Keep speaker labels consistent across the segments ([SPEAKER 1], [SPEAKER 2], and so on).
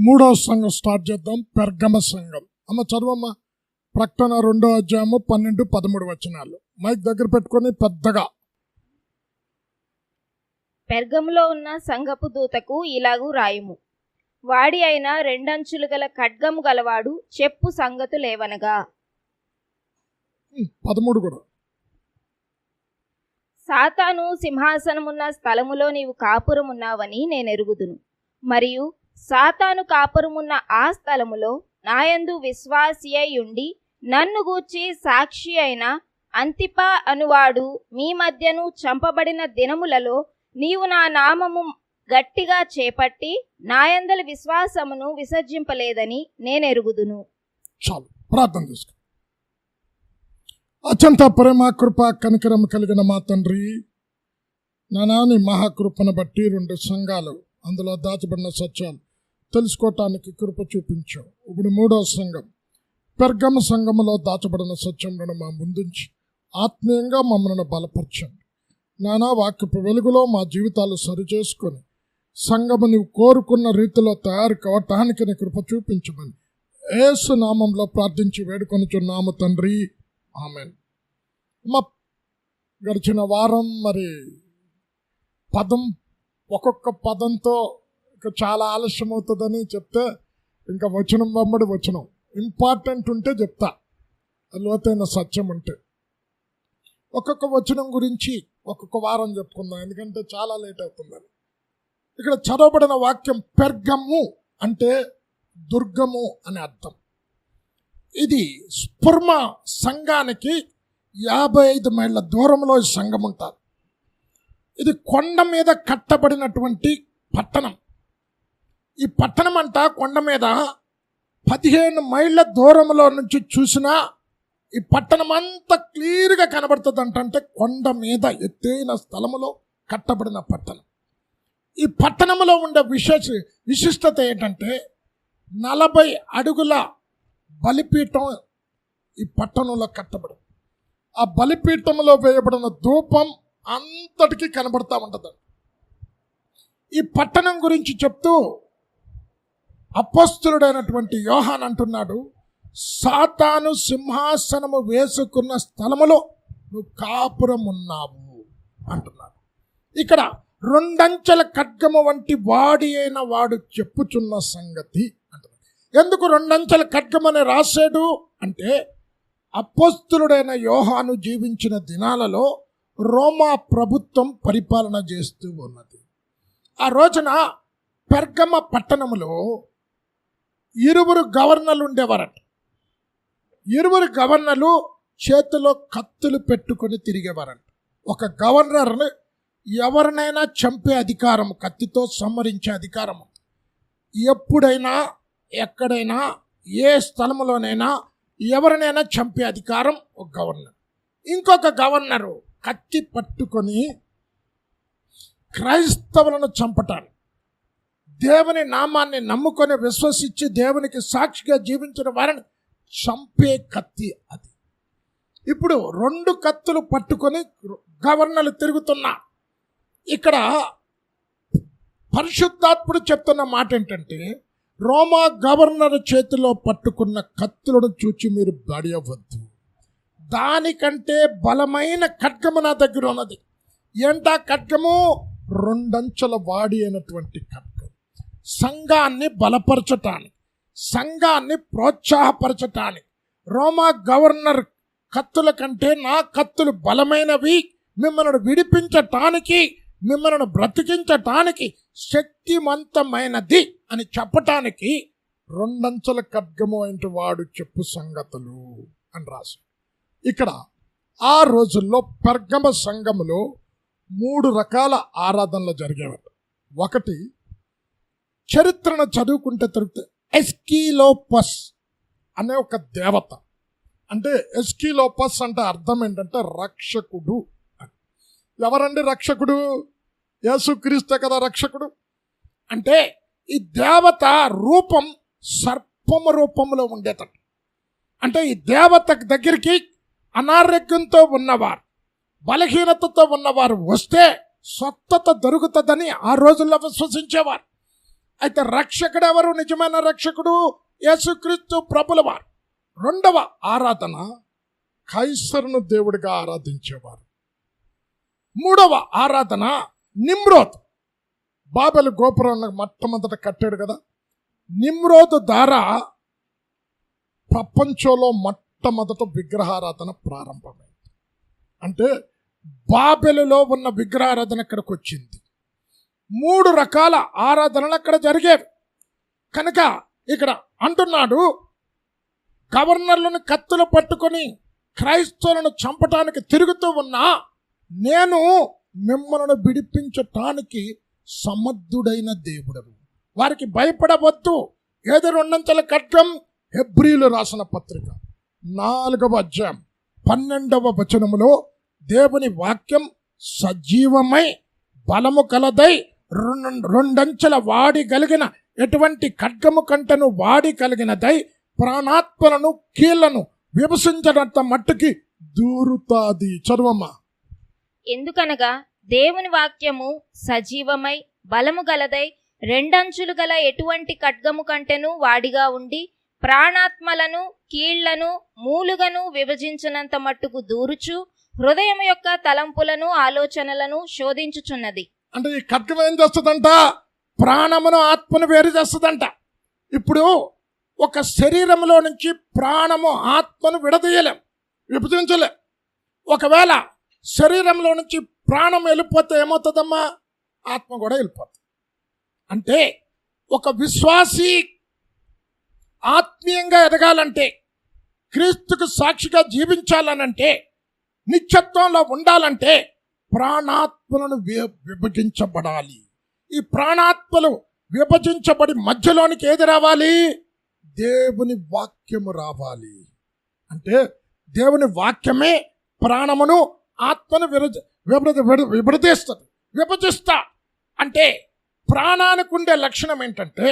[SPEAKER 1] మూడవ సంఘం స్టార్ట్ చేద్దాం. పెర్గమ సంఘం. అమ్మ చదవమ్మ. ప్రకటన 2వ అధ్యాయము 12-13 వచనాలు. మైక్ దగ్గర పెట్టుకొని పెద్దగా.
[SPEAKER 2] పెర్గములో ఉన్న సంఘపు దూతకు ఇలాగూ రాయుము. వాడి అయిన రెండంచులు గల ఖడ్గము గలవాడు చెప్పు సంగతులేవనగా,
[SPEAKER 1] 13 కూడా.
[SPEAKER 2] సాతాను సింహాసనమున్న స్థలములో నీవు కాపురమున్నావని నేనెరుగుదును. మరియు సాతాను కాపురమున్న ఆ స్థలములో నాయందు విశ్వాసి అయి ఉండి నన్ను గూర్చి సాక్షి అయిన అంతిప అనువాడు మీ మధ్యను చంపబడిన దినములలో నీవు నా నామము గట్టిగా చేపట్టి నాయందలి విశ్వాసమును విసర్జింపలేదని నేనెరుగుదును.
[SPEAKER 1] చాలు, ప్రార్థన చేసుకో. అత్యంత ప్రేమ కృప కనికరం కలిగిన మా తండ్రి, నా నాని మహాకృపను బట్టి 2 సంఘాలు, అందులో దాచబడిన సత్యాలు తెలుసుకోవటానికి కృప చూపించావు. ఇప్పుడు 3వ సంఘం పెర్గమ సంఘములో దాచబడిన సత్యములను మా ముందుంచి ఆత్మీయంగా మమ్మల్ని బలపరచండి. నానా వాక్యపు వెలుగులో మా జీవితాలు సరిచేసుకొని సంఘము నీవు కోరుకున్న రీతిలో తయారు కావటానికి నీ కృప చూపించమని యేసు నామంలో ప్రార్థించి వేడుకొనుచున్నాము తండ్రి, ఆమేన్. మా గడిచిన వారం మరి ఒక్కొక్క పదంతో ఇంకా చాలా ఆలస్యం అవుతుందని చెప్తే ఇంకా వచనం వెంబడి వచనం ఇంపార్టెంట్ ఉంటే చెప్తా, లోతైన సత్యం ఉంటే. ఒక్కొక్క వచనం గురించి ఒక్కొక్క వారం చెప్పుకుందాం, ఎందుకంటే చాలా లేట్ అవుతుందని. ఇక్కడ చదవబడిన వాక్యం పెర్గము అంటే దుర్గము అని అర్థం. ఇది స్పుర్మ సంఘానికి 55 మైళ్ళ దూరంలో ఈ సంఘం ఉంటారు. ఇది కొండ మీద కట్టబడినటువంటి పట్టణం. ఈ పట్టణం అంతా కొండ మీద 15 మైళ్ళ దూరంలో నుంచి చూసినా ఈ పట్టణం అంతా క్లియర్గా కనబడుతుంది. అంటే కొండ మీద ఎత్తైన స్థలములో కట్టబడిన పట్టణం. ఈ పట్టణంలో ఉండే విశిష్టత ఏంటంటే 40 అడుగుల బలిపీఠం ఈ పట్టణంలో కట్టబడి, ఆ బలిపీఠంలో వేయబడిన ధూపం అంతటికీ కనబడతా ఉంటుంది. ఈ పట్టణం గురించి చెప్తూ అపోస్తలుడైనటువంటి యోహాన్ అంటున్నాడు, సాతాను సింహాసనము వేసుకున్న స్థలములో నువ్వు కాపురం ఉన్నావు అంటున్నాడు. ఇక్కడ 2 అంచెల ఖడ్గము వంటి వాడి అయిన వాడు చెప్పుచున్న సంగతి అంటున్నాడు. ఎందుకు 2 అంచెల ఖడ్గమని రాశాడు అంటే, అపోస్తలుడైన యోహాను జీవించిన దినాలలో రోమా ప్రభుత్వం పరిపాలన చేస్తూ ఉన్నది. ఆ రోజున పెర్గమ పట్టణములో 2 గవర్నర్లు ఉండేవారట. 2 గవర్నర్లు చేతిలో కత్తులు పెట్టుకొని తిరిగేవారంట. ఒక గవర్నర్ని ఎవరినైనా చంపే అధికారం, కత్తితో సంహరించే అధికారం. ఎప్పుడైనా ఎక్కడైనా ఏ స్థలంలోనైనా ఎవరినైనా చంపే అధికారం ఒక గవర్నర్. ఇంకొక గవర్నరు కత్తి పట్టుకొని క్రైస్తవులను చంపటానికి, దేవుని నామాన్ని నమ్ముకొని విశ్వసించి దేవునికి సాక్షిగా జీవించిన వారిని చంపే కత్తి అది. ఇప్పుడు 2 కత్తులు పట్టుకొని గవర్నర్లు తిరుగుతున్నా. ఇక్కడ పరిశుద్ధాత్ముడు చెప్తున్న మాట ఏంటంటే, రోమా గవర్నర్ చేతిలో పట్టుకున్న కత్తులను చూచి మీరు బడి అవ్వద్దు, దానికంటే బలమైన ఖడ్గము నా దగ్గర ఉన్నది. ఏంటా ఖడ్గము? 2 అంచెల వాడి అయినటువంటి ఖడ్గం. సంఘాన్ని బలపరచటానికి, సంఘాన్ని ప్రోత్సాహపరచటానికి, రోమా గవర్నర్ కత్తుల కంటే నా కత్తులు బలమైనవి, మిమ్మల్ని విడిపించటానికి, మిమ్మల్ని బ్రతికించటానికి శక్తివంతమైనది అని చెప్పటానికి 2 అంచెల ఖడ్గము అయిన వాడు చెప్పు సంగతులు అని రాసి. ఇక్కడ ఆ రోజుల్లో పెర్గమ సంఘములో 3 రకాల ఆరాధనలు జరిగేవారు. ఒకటి, చరిత్రను చదువుకుంటే తిరిగితే ఎస్కీలోపస్ అనే ఒక దేవత. అంటే ఎస్కీలోపస్ అంటే అర్థం ఏంటంటే రక్షకుడు. ఎవరండి రక్షకుడు? యేసుక్రీస్తు కదా రక్షకుడు. అంటే ఈ దేవత రూపం సర్పము రూపంలో ఉండేట. అంటే ఈ దేవత దగ్గరికి అనారోగ్యంతో ఉన్నవారు, బలహీనతతో ఉన్నవారు వస్తే స్వస్థత దొరుకుతుందని ఆ రోజుల్లో విశ్వసించేవారు. అయితే రక్షకుడు ఎవరు? నిజమైన రక్షకుడు యేసుక్రీస్తు ప్రభుల వారు. రెండవ ఆరాధన కైసరును దేవుడిగా ఆరాధించేవారు. మూడవ ఆరాధన నిమ్రోద్. బాబెలు గోపురం మొట్టమొదట కట్టాడు కదా. నిమ్రోద్ ద్వారా ప్రపంచంలో మొట్టమొదట విగ్రహారాధన ప్రారంభమైంది. అంటే బాబెలులో ఉన్న విగ్రహారాధన ఇక్కడికి వచ్చింది. 3 రకాల ఆరాధనలు అక్కడ జరిగేవి. కనుక ఇక్కడ అంటున్నాడు, గవర్నర్లను కత్తులు పట్టుకొని క్రైస్తవులను చంపటానికి తిరుగుతూ ఉన్నా నేను మిమ్మల్ని విడిపించటానికి సమర్థుడైన దేవుడను, వారికి భయపడవద్దు. ఏది 2 ఖడ్గం. హెబ్రీలు రాసిన పత్రిక 4వ అధ్యాయం 12వ వచనములో దేవుని వాక్యం సజీవమై బలము కలదై 2 వాడి కలిగిన ఎటువంటి ఖడ్గము కంటను వాడి కలిగినదై ప్రాణాత్మలను కీళ్లను విభజించడంత మట్టుకి దూరుతాది. చదువమ్మా.
[SPEAKER 2] ఎందుకనగా దేవుని వాక్యము సజీవమై బలము గలదై 2 అంచులు గల ఎటువంటి ఖడ్గము కంటెను వాడిగా ఉండి ప్రాణాత్మలను కీళ్లను మూలుగను విభజించినంత మట్టుకు దూరుచు హృదయం యొక్క తలంపులను ఆలోచనలను శోధించుచున్నది.
[SPEAKER 1] అంటే ఈ ఖడ్గం ఏం చేస్తుందంట? ప్రాణమును ఆత్మను వేరు చేస్తుందంట. ఇప్పుడు ఒక శరీరంలో నుంచి ప్రాణము ఆత్మను విడదీయలేం, విభజించలేం. ఒకవేళ శరీరంలో నుంచి ప్రాణం వెళ్ళిపోతే ఏమవుతుందమ్మా? ఆత్మ కూడా వెళ్ళిపోతుంది. అంటే ఒక విశ్వాసి ఆత్మీయంగా ఎదగాలంటే, క్రీస్తుకు సాక్షిగా జీవించాలనంటే, నిత్యత్వంలో ఉండాలంటే ప్రాణాత్మలను విభజించబడాలి. ఈ ప్రాణాత్మలు విభజించబడి మధ్యలోనికి ఏది రావాలి? దేవుని వాక్యము రావాలి. అంటే దేవుని వాక్యమే ప్రాణమును ఆత్మను విభజిస్తా. అంటే ప్రాణానికి ఉండే లక్షణం ఏంటంటే,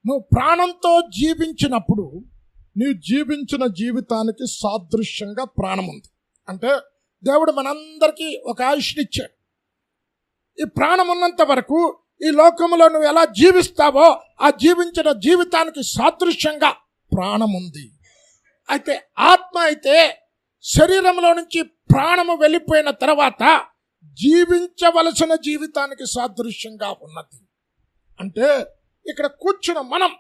[SPEAKER 1] నువ్వు ప్రాణంతో జీవించినప్పుడు నీవు జీవించిన జీవితానికి సాదృశ్యంగా ప్రాణం ఉంది. అంటే దేవుడు మనందరికీ ఒక ఆయుష్నిచ్చాడు. ఈ ప్రాణం ఉన్నంత వరకు ఈ లోకంలో నువ్వు ఎలా జీవిస్తావో ఆ జీవించిన జీవితానికి సాదృశ్యంగా ప్రాణం ఉంది. అయితే ఆత్మ అయితే శరీరంలో నుంచి ప్రాణము వెళ్ళిపోయిన తర్వాత జీవించవలసిన జీవితానికి సాదృశ్యంగా ఉన్నది. అంటే ఇక్కడ కూర్చున్న మనం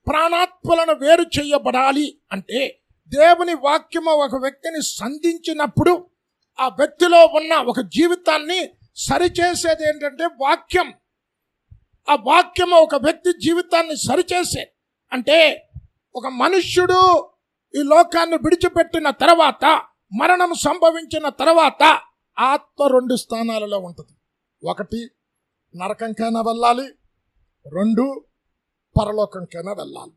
[SPEAKER 1] ప్రాణాత్మలను వేరు చేయబడాలి అంటే దేవుని వాక్యము ఒక వ్యక్తిని సంధించినప్పుడు ఆ వ్యక్తిలో ఉన్న ఒక జీవితాన్ని సరిచేసేది ఏంటంటే వాక్యం. ఆ వాక్యము ఒక వ్యక్తి జీవితాన్ని సరిచేసేది. అంటే ఒక మనుష్యుడు ఈ లోకాన్ని విడిచిపెట్టిన తర్వాత, మరణం సంభవించిన తర్వాత ఆత్మ 2 స్థానాలలో ఉంటుంది. 1 నరకంకైనా వెళ్ళాలి, 2 పరలోకంకైనా వెళ్ళాలి.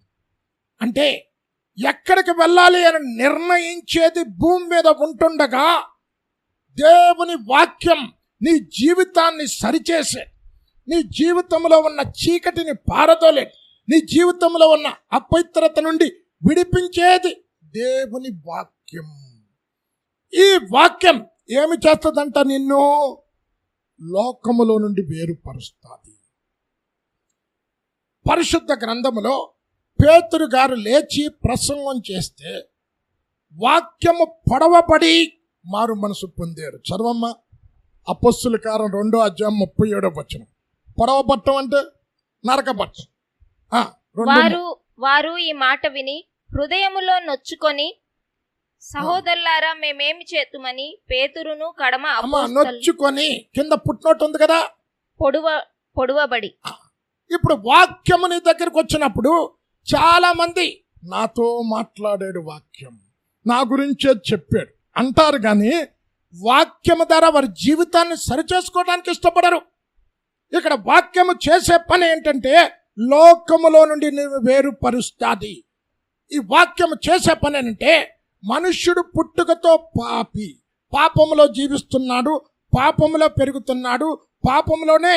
[SPEAKER 1] అంటే ఎక్కడికి వెళ్ళాలి అని నిర్ణయించేది భూమి మీద ఉంటుండగా దేవుని వాక్యం నీ జీవితాన్ని సరిచేసే, నీ జీవితంలో ఉన్న చీకటిని పారదోలే, నీ జీవితంలో ఉన్న అపవిత్రత నుండి విడిపించేది దేవుని వాక్యం. ఈ వాక్యం ఏమి చేస్తుందంట? నిన్ను లోకములో నుండి వేరుపరుస్తుంది. పరిశుద్ధ గ్రంథములో పేతురు గారు లేచి ప్రసంగం చేస్తే వాక్యము పొడవబడి మారు మనసు పొందారు. చదవమ్మ. అపొస్తలుల కార్యం 2వ అధ్యాయం 37వ వచనం. పొడవబట్టం అంటే నరకబట్టం.
[SPEAKER 2] వారు ఈ మాట విని హృదయములో నొచ్చుకొని, సహోదరులారా మేమేమి చేతుమని పేతురును కడమ
[SPEAKER 1] నొచ్చుకొని, కింద పుట్టినట్టు ఉంది కదా,
[SPEAKER 2] పొడవబడి.
[SPEAKER 1] ఇప్పుడు వాక్యము నీ దగ్గరకు వచ్చినప్పుడు చాలా మంది నాతో మాట్లాడాడు, వాక్యం నా గురించే చెప్పాడు అంటారు, కానీ వాక్యము ద్వారా వారి జీవితాన్ని సరిచేసుకోవడానికి ఇష్టపడరు. ఇక్కడ వాక్యము చేసే పని ఏంటంటే లోకములో నుండి నేను వేరుపరుస్తాది. ఈ వాక్యము చేసే పని ఏంటంటే మనుష్యుడు పుట్టుకతో పాపి, పాపములో జీవిస్తున్నాడు, పాపములో పెరుగుతున్నాడు, పాపములోనే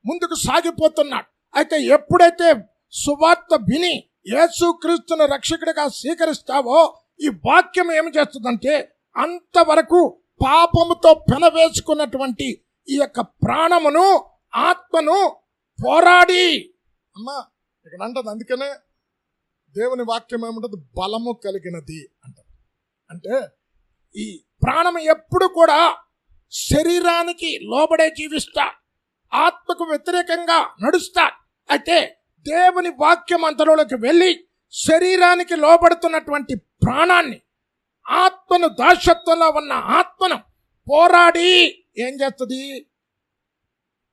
[SPEAKER 1] ముందుకు సాగిపోతున్నాడు. అయితే ఎప్పుడైతే సువార్త విని యేసుక్రీస్తును రక్షకుడిగా స్వీకరిస్తావో ఈ వాక్యం ఏమి చేస్తుందంటే అంతవరకు పాపముతో పెనవేసుకున్నటువంటి ఈ యొక్క ప్రాణమును, ఆత్మను పోరాడి. అమ్మా ఇక్కడ అంటది, అందుకనే దేవుని వాక్యం ఏముంటది, బలము కలిగినది అంటారు. అంటే ఈ ప్రాణం ఎప్పుడు కూడా శరీరానికి లోబడే జీవిస్తా, ఆత్మకు వ్యతిరేకంగా నడుస్తా. అయితే దేవుని వాక్యం అంతలోకి వెళ్ళి శరీరానికి లోబడుతున్నటువంటి ప్రాణాన్ని, ఆత్మను, దాసత్వంలో ఉన్న ఆత్మను పోరాడి ఏం చేస్తుంది,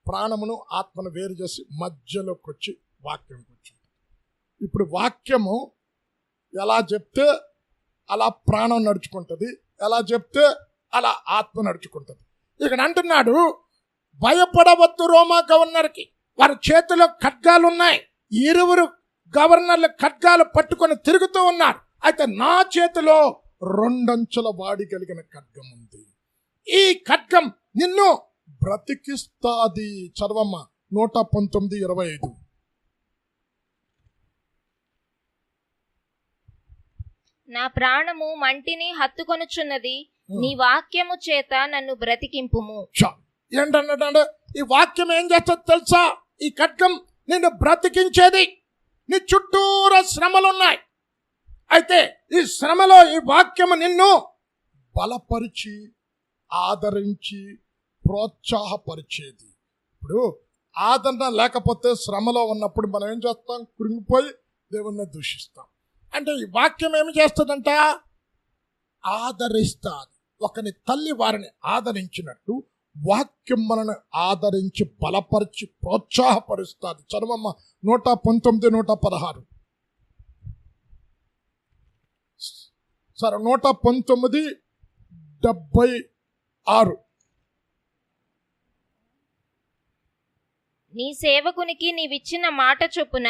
[SPEAKER 1] ప్రాణమును ఆత్మను వేరు చేసి మధ్యలోకి వచ్చి వాక్యంకి వచ్చి. ఇప్పుడు వాక్యము ఎలా చెప్తే అలా ప్రాణం నడుచుకుంటుంది, ఎలా చెప్తే అలా ఆత్మ నడుచుకుంటుంది. ఇక్కడ అంటున్నాడు, భయపడవద్దు రోమా గవర్నర్కి, వారి చేతిలో ఖడ్గాలు ఉన్నాయి. ఇరువురు గవర్నర్లు ఖడ్గాలు పట్టుకొని తిరుగుతూ ఉన్నారు. అయితే నా చేతిలో 2 అంచుల వాడి కలిగిన ఖడ్గం ఉంది. ఈ ఖడ్గం నిన్ను బ్రతికిస్తాది. చదవమ్మ 119:25.
[SPEAKER 2] నా ప్రాణము మంటిని హత్తుకొనుచున్నది, నీ వాక్యము చేత నన్ను బ్రతికింపుము.
[SPEAKER 1] ఏంటంటే ఈ వాక్యం ఏం చేస్తుంది తెలుసా, ఈ ఖడ్గం నిన్ను బ్రతికించేది. నీ చుట్టూరా శ్రమలున్నాయి. అయితే ఈ శ్రమలో ఈ వాక్యము నిన్ను బలపరిచి, ఆదరించి, ప్రోత్సాహపరిచేది. ఇప్పుడు ఆదరణ లేకపోతే శ్రమలో ఉన్నప్పుడు మనం ఏం చేస్తాం, కృంగిపోయి దేవుణ్ణి దూషిస్తాం. అంటే ఈ వాక్యం ఏమి చేస్తుందంట, ఆదరిస్తుంది. ఒకని తల్లి వారిని ఆదరించినట్టు వాక్యం మనల్ని ఆదరించి బలపరిచి ప్రోత్సాహపరుస్తుంది. చదవమ్మ 119, 116. సరే 119:76.
[SPEAKER 2] నీ సేవకునికి నీవిచ్చిన మాట చొప్పున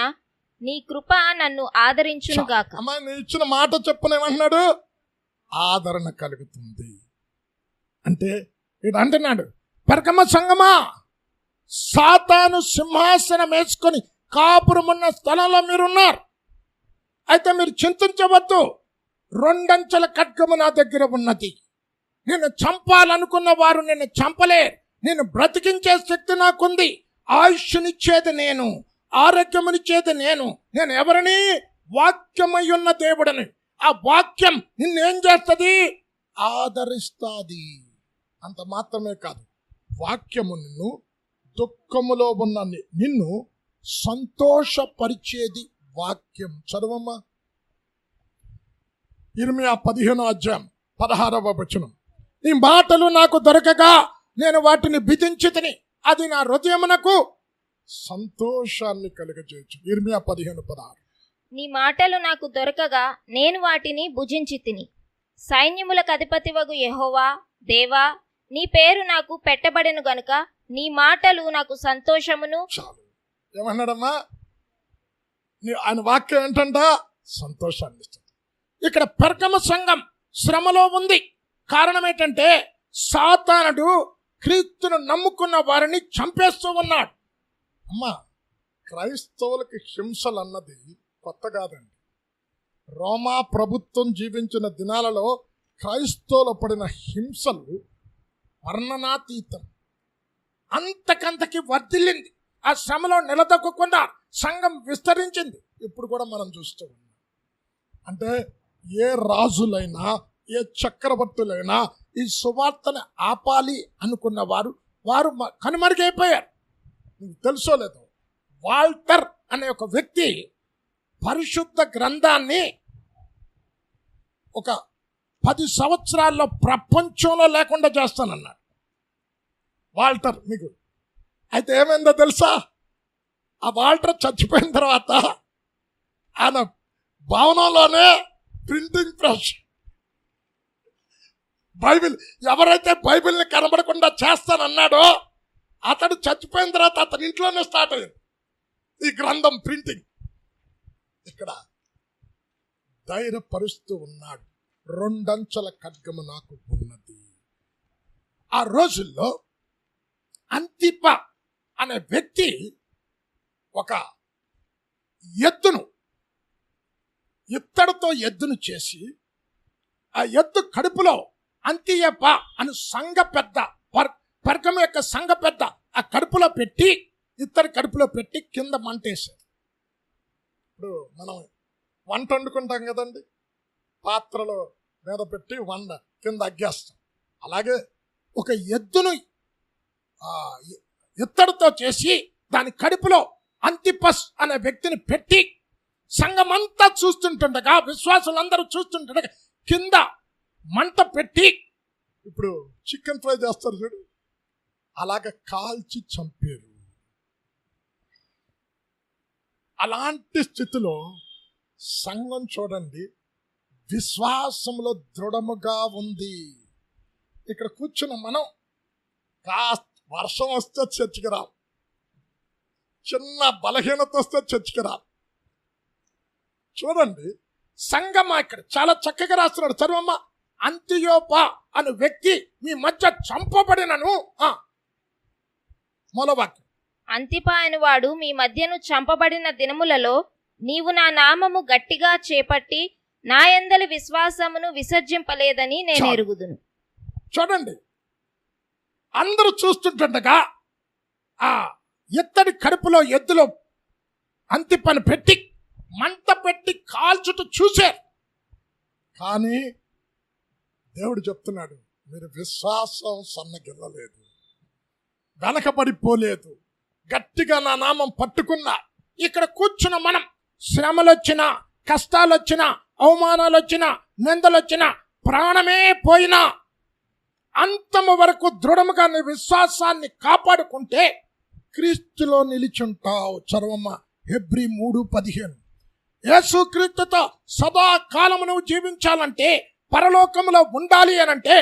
[SPEAKER 2] నీ కృప నన్ను ఆదరించునుగాక.
[SPEAKER 1] అమ్మా నీ ఇచ్చిన మాట చొప్పున ఏమంటున్నాడు, ఆదరణ కలుగుతుంది. అంటే ఇది అంటున్నాడు, పెరకమ్మ సంగమా, సాతాను సింహాసనం వేసుకొని కాపురమున్న స్థలంలో మీరున్నారు. అయితే మీరు చింతించవద్దు, 2 అంచెల ఖడ్గము నా దగ్గర ఉన్నది. నిన్ను చంపాలనుకున్న వారు నిన్ను చంపలేరు. నిన్ను బ్రతికించే శక్తి నాకుంది. ఆయుష్నిచ్చేది నేను, ఆరోగ్యమునిచ్చేది నేను. నేను ఎవరిని, వాక్యమై ఉన్న దేవుడని. ఆ వాక్యం నిన్నేం చేస్తుంది, ఆదరిస్తుంది. అంత మాత్రమే కాదు, వాక్యము నిన్ను దుఃఖములో ఉన్న నిన్ను సంతోషపరిచేది వాక్యం. చదవమ్మా ఇర్మియా 15:16. నీ మాటలు నాకు దొరకగా నేను వాటిని బిధించితిని, అది నా హృదయమునకు సంతోషాన్ని కలుగజేయచ్చు. ఇర్మియా 15:16.
[SPEAKER 2] నీ మాటలు నాకు దొరకగా నేను వాటిని భుజించి తిని. సైన్యములకు అధిపతివగు యెహోవా దేవా, నీ పేరు నాకు పెట్టబడెను గనుక నీ మాటలు నాకు సంతోషమును.
[SPEAKER 1] చాలు, ఏమన్నాడమ్మా, ఆయన వాక్యం ఏంటంట, సంతోషాన్ని ఇస్తుంది. ఇక్కడ పెర్గమ సంఘం శ్రమలో ఉంది. కారణం ఏంటంటే సాతానుడు క్రీస్తును నమ్ముకున్న వారిని చంపేస్తూ ఉన్నాడు. అమ్మా క్రైస్తవులకి హింసలు అన్నది కొత్త కాదండి. రోమా ప్రభుత్వం జీవించిన దినాలలో క్రైస్తవులు పడిన హింసలు వర్ణనాతీతం. అంతకంతకి వర్ధిల్లింది. ఆ శ్రమలో నిలదొక్కకుండా సంఘం విస్తరించింది. ఇప్పుడు కూడా మనం చూస్తూ ఉన్నాం. అంటే ఏ రాజులైనా ఏ చక్రవర్తులైనా ఈ సువార్తను ఆపాలి అనుకున్న వారు కనుమరుగైపోయారు. నీకు తెలుసో లేదో, వాల్టర్ అనే ఒక వ్యక్తి పరిశుద్ధ గ్రంథాన్ని ఒక 10 సంవత్సరాల్లో ప్రపంచంలో లేకుండా చేస్తానన్నాడు వాల్టర్. మీకు అయితే ఏమైందో తెలుసా, ఆ వాల్టర్ చచ్చిపోయిన తర్వాత ఆయన భవనంలోనే ప్రింటింగ్ ప్రెస్, బైబిల్, ఎవరైతే బైబిల్ని కనబడకుండా చేస్తానన్నాడో అతడు చచ్చిపోయిన తర్వాత అతని ఇంట్లోనే స్టార్ట్ అయింది ఈ గ్రంథం ప్రింటింగ్. ఇక్కడ ధైర్యపరుస్తూ ఉన్నాడు, 2 అంచెల ఖడ్గము నాకు ఉన్నది. ఆ రోజుల్లో అంతిప అనే వ్యక్తి ఒక ఇత్తడితో ఎద్దును చేసి ఆ ఎద్దు కడుపులో అంతియప్ప అను సంఘ పెద్ద, పెర్గము యొక్క సంఘ పెద్ద ఆ కడుపులో పెట్టి ఇత్తడి కడుపులో పెట్టి కింద మంటేశారు. ఇప్పుడు మనం వంట వండుకుంటాం కదండి, పాత్రలో మీద పెట్టి వండ కింద అగ్గేస్తాం. అలాగే ఒక ఎద్దును ఇత్తడితో చేసి దాని కడుపులో అంతిపస్ అనే వ్యక్తిని పెట్టి సంఘమంతా చూస్తుంటుండగా, విశ్వాసులందరూ చూస్తుంటుండగా కింద మంట పెట్టి, ఇప్పుడు చికెన్ ఫ్రై చేస్తారు చూడు, అలాగ కాల్చి చంపారు. అలాంటి స్థితిలో సంఘం చూడండి విశ్వాసంలో దృఢముగా ఉంది. ఇక్కడ కూర్చున్న మనం కాస్త వర్షం వస్తే చర్చికి రాం, చిన్న బలహీనత వస్తే చర్చికి రాం. చూడండి సంఘం ఇక్కడ చాలా చక్కగా రాస్తున్నాడు. చదవమ్మ. అంతియోపా అనే వ్యక్తి మీ మధ్య చంపబడినను. మూలవాక్యం.
[SPEAKER 2] అంతిపా అనువాడు మీ మధ్యను చంపబడిన దినములలో నీవు నా నామము గట్టిగా చేపట్టి నా యందలి విశ్వాసమును విసర్జింపలేదని నేను ఎరుగుదును.
[SPEAKER 1] చూడండి, అందరూ చూస్తుండగా ఆ ఇత్తడి కడుపులో ఎద్దులో అంతిపని పెట్టి మంట పెట్టి కాల్చుట చూశారు. కానీ దేవుడు చెప్తున్నాడు, మీరు విశ్వాసం సన్నగిల్లలేదు, వెనకబడిపోలేదు, గట్టిగా నా నామం పట్టుకున్నా. ఇక్కడ కూర్చున్న మనం శ్రమలు వచ్చినా, కష్టాలు వచ్చినా, అవమానాలు వచ్చినా, నిందలు వచ్చినా, ప్రాణమే పోయినా అంతము వరకు దృఢముగా నీ విశ్వాసాన్ని కాపాడుకుంటే క్రీస్తులో నిలిచుంటావు. చదవమ్మ. హెబ్రీ 3:15. యేసుక్రీస్తుతో సదాకాలము నువ్వు జీవించాలంటే, పరలోకములో ఉండాలి అనంటే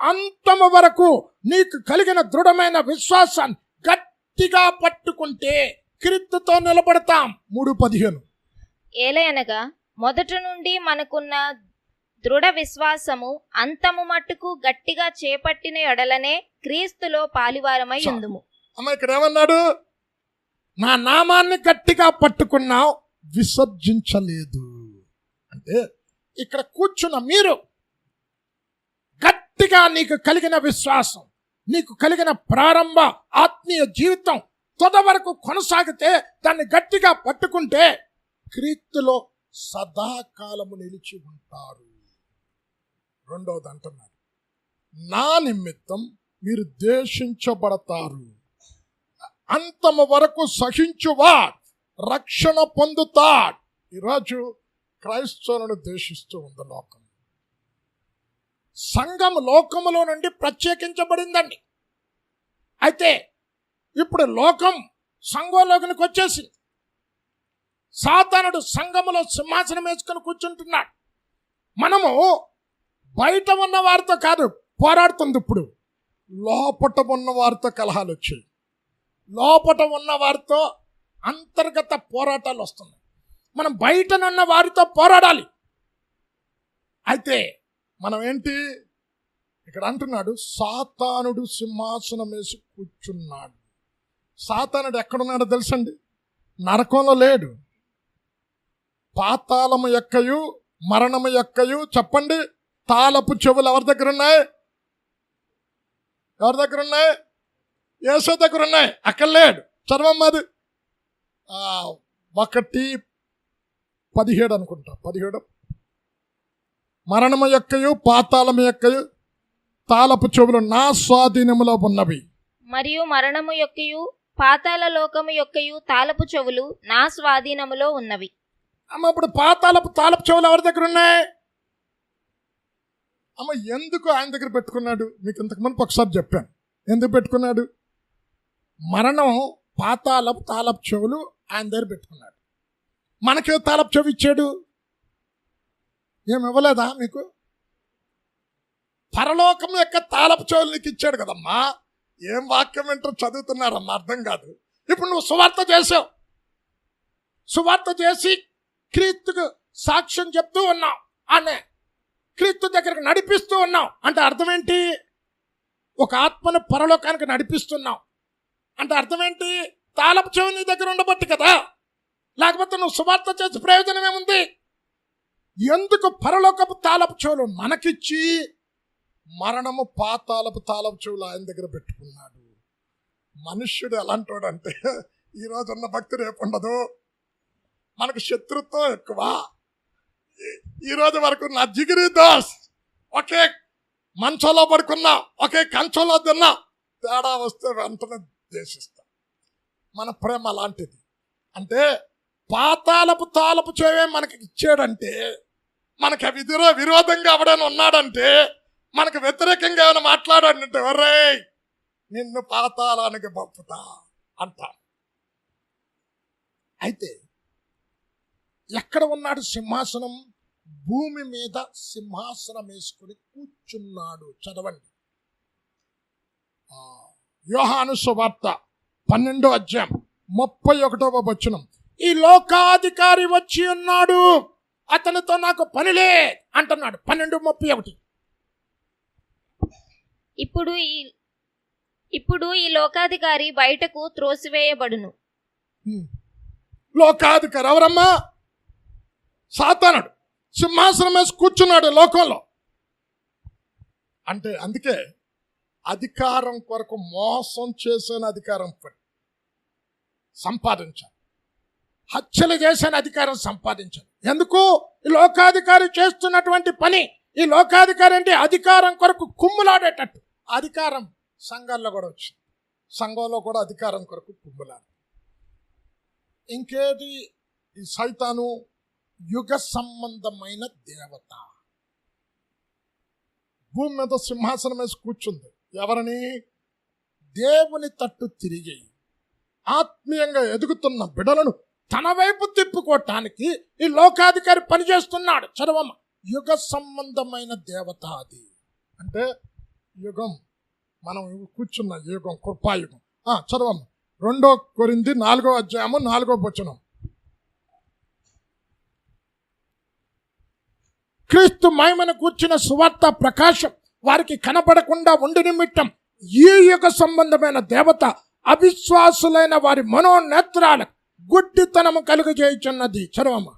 [SPEAKER 1] అంతము వరకు నీకు కలిగిన దృఢమైన విశ్వాసాన్ని గట్టిగా పట్టుకుంటే క్రీస్తుతో నిలబడతాం. 3:15.
[SPEAKER 2] ఏలయనగా మొదట నుండి మనకున్న దృఢ విశ్వాసము అంతము మట్టుకు గట్టిగా చేపట్టిన ఎడలనే క్రీస్తులో పాలివారమై ఉందుము.
[SPEAKER 1] అమ్మ ఇక్కడ ఏమన్నాడు? నా నామాన్ని గట్టిగా పట్టుకున్నావు, విసర్జించలేదు. అంటే ఇక్కడ కూర్చున్న మీరు గట్టిగా నీకు కలిగిన విశ్వాసం, నీకు కలిగిన ప్రారంభ ఆత్మీయ జీవితం తుద వరకు కొనసాగితే, దాన్ని గట్టిగా పట్టుకుంటే క్రీస్తులో సదాకాలము నిలిచి ఉంటారు. రెండవది అంటున్నాడు, నా నిమిత్తం మీరు ద్వేషించబడతారు, అంతము వరకు సహించువాడు రక్షణ పొందుతాడు. ఈరోజు క్రైస్తవులను ద్వేషిస్తూ ఉంది లోకం. సంఘం లోకములో నుండి ప్రత్యేకించబడిందండి. అయితే ఇప్పుడు లోకం సంఘంలోకి వచ్చేసింది. సాతానుడు సంఘములో సింహాసనం వేసుకొని కూర్చుంటున్నాడు. మనము బయట ఉన్న వారితో కాదు పోరాడుతుంది, ఇప్పుడు లోపట ఉన్న వారితో కలహాలు వచ్చాయి. లోపట ఉన్న వారితో అంతర్గత పోరాటాలు వస్తున్నాయి. మనం బయటనున్న వారితో పోరాడాలి. అయితే మనం ఏంటి ఇక్కడ అంటున్నాడు, సాతానుడు సింహాసనం వేసి కూర్చున్నాడు. సాతానుడు ఎక్కడున్నాడో తెలుసండి? నరకంలో లేడు. పాతాళము యొక్కయు మరణము యొక్కయు, చెప్పండి, తాళపు చెవులు ఎవరి దగ్గర ఉన్నాయి? ఎవరి దగ్గర ఉన్నాయి? యేసు దగ్గర ఉన్నాయి. అక్కడ లేడు. చదవమ్మది 1:17 అనుకుంటా. 17. మరణము యొక్కయు పాతాళము యొక్కయు తాళపు చెవులు నా స్వాధీనములో ఉన్నవి.
[SPEAKER 2] మరియు మరణము యొక్కయు పాతాళ లోకము యొక్కయు తాళపు చెవులు నా స్వాధీనములో ఉన్నవి.
[SPEAKER 1] అమ్మ ఇప్పుడు పాతాళపు తాళపు చెవులు ఎవరి దగ్గర ఉన్నాయి? అమ్మ ఎందుకు ఆయన దగ్గర పెట్టుకున్నాడు? మీకు ఇంతకుముందు ఒకసారి చెప్పాను ఎందుకు పెట్టుకున్నాడు. మరణం పాతాళపు తాళపు చెవులు ఆయన దగ్గర పెట్టుకున్నాడు. మనకే తాళపు చెవి ఇచ్చాడు? ఏమి ఇవ్వలేదా మీకు? పరలోకం యొక్క తాళపు చెవులు నీకు ఇచ్చాడు కదమ్మా. ఏం వాక్యం ఏంటో చదువుతున్నారమ్మా, అర్థం కాదు. ఇప్పుడు నువ్వు సువార్త చేసావు, సువార్త చేసి క్రీస్తుకు సాక్ష్యం చెప్తూ ఉన్నావు, అనే క్రీస్తు దగ్గరకు నడిపిస్తూ ఉన్నావు. అంటే అర్థం ఏంటి? ఒక ఆత్మను పరలోకానికి నడిపిస్తున్నావు అంటే అర్థం ఏంటి? తాళపు చెవి నీ దగ్గర ఉండబట్టి కదా, లేకపోతే నువ్వు సువార్త చేసి ప్రయోజనం ఏముంది? ఎందుకు పరలోకపు తాళపు చెవులు మనకిచ్చి మరణము పాతాళపు తాళపు చెవులు ఆయన దగ్గర పెట్టుకున్నాడు? మనుష్యుడు ఎలాంటోడంటే ఈరోజు ఉన్న భక్తి రేపు ఉండదు. మనకు శత్రుత్వం ఎక్కువ. ఈరోజు వరకు నా జిగిరి దోస్, ఒకే మంచంలో పడుకున్నా, ఒకే కంచంలో తిన్నా, తేడా వస్తే వెంటనే ద్వేషిస్తా. మన ప్రేమ అలాంటిది. అంటే పాతాలపు తాలపు చేయే మనకి ఇచ్చాడంటే, మనకి విరోధంగా ఎవడైనా ఉన్నాడంటే, మనకు వ్యతిరేకంగా ఏమైనా మాట్లాడాడంటే, ఒరే నిన్ను పాతాళానికి పంపుతా అంటా. అయితే ఎక్కడ ఉన్నాడు సింహాసనం? భూమి మీద సింహాసనం వేసుకుని కూర్చున్నాడు. చదవండి. యోహాను సువార్త 12వ అధ్యాయం 31వ వచనం. ఈ లోకాధికారి వచ్చి ఉన్నాడు, అతనితో నాకు పనిలే అంటున్నాడు. 12:31.
[SPEAKER 2] ఇప్పుడు ఈ లోకాధికారి బయటకు త్రోసివేయబడును.
[SPEAKER 1] లోకాధికారి ఎవరమ్మా? సాతానుడు. సింహాసనం వేసి కూర్చున్నాడు లోకంలో. అంటే అందుకే అధికారం కొరకు మోసం చేసిన అధికారం సంపాదించాలి, హత్యలు చేసిన అధికారం సంపాదించాలి. ఎందుకు? ఈ లోకాధికారి చేస్తున్నటువంటి పని. ఈ లోకాధికారి అంటే అధికారం కొరకు కుమ్ములాడేటట్టు. అధికారం సంఘాల్లో కూడా వచ్చింది. సంఘంలో కూడా అధికారం కొరకు కుమ్ములాడు. ఇంకేది? ఈ సైతాను యుగ సంబంధమైన దేవత. భూమి మీద సింహాసనం వేసి కూర్చుంది. ఎవరిని? దేవుని తట్టు తిరిగి ఆత్మీయంగా ఎదుగుతున్న బిడలను తన వైపు తిప్పుకోవటానికి ఈ లోకాధికారి పనిచేస్తున్నాడు. చదవమ్మ. యుగ సంబంధమైన దేవత అది. అంటే యుగం, మనం కూర్చున్న యుగం, కృపాయుగం. చదవమ్మ. 2 కొరింథీ 4వ అధ్యాయము 4వ వచనం. క్రీస్తు మహిమను కూర్చిన సువార్త ప్రకాశం వారికి కనపడకుండా ఉండి నిమిత్తం ఈ యుగ సంబంధమైన దేవత అవిశ్వాసులైన వారి మనోనేత్రాలకు గుడ్డితనము కలుగజేయుచున్నది. చదవమ్మ.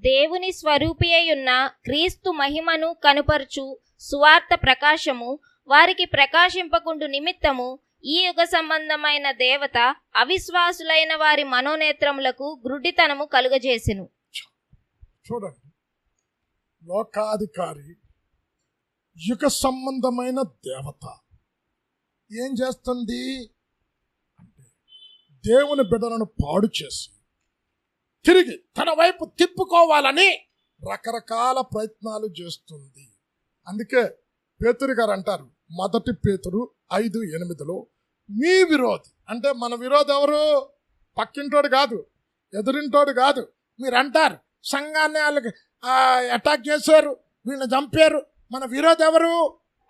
[SPEAKER 2] దేవుని స్వరూపి అయ్యున్న క్రీస్తు మహిమను కనుపరచు సువార్త ప్రకాశము వారికి ప్రకాశింపకుండు నిమిత్తము ఈ యుగ సంబంధమైన దేవత అవిశ్వాసులైన వారి మనోనేత్రములకు గ్రుడ్డితనము కలుగజేసెను.
[SPEAKER 1] చూడండి, లోకాధికారి యుగ సంబంధమైన దేవత ఏం చేస్తుంది అంటే దేవుని బిడ్డలను పాడు చేసి తిరిగి తన వైపు తిప్పుకోవాలని రకరకాల ప్రయత్నాలు చేస్తుంది. అందుకే పేతురు గారు అంటారు, 1 పేతురు 5:8 మీ విరోధి. అంటే మన విరోధి ఎవరు? పక్కింటోడు కాదు, ఎదురింటోడు కాదు. మీరు అంటారు సంఘాన్ని వాళ్ళకి అటాక్ చేశారు, వీళ్ళని చంపారు. మన విరోధి ఎవరు?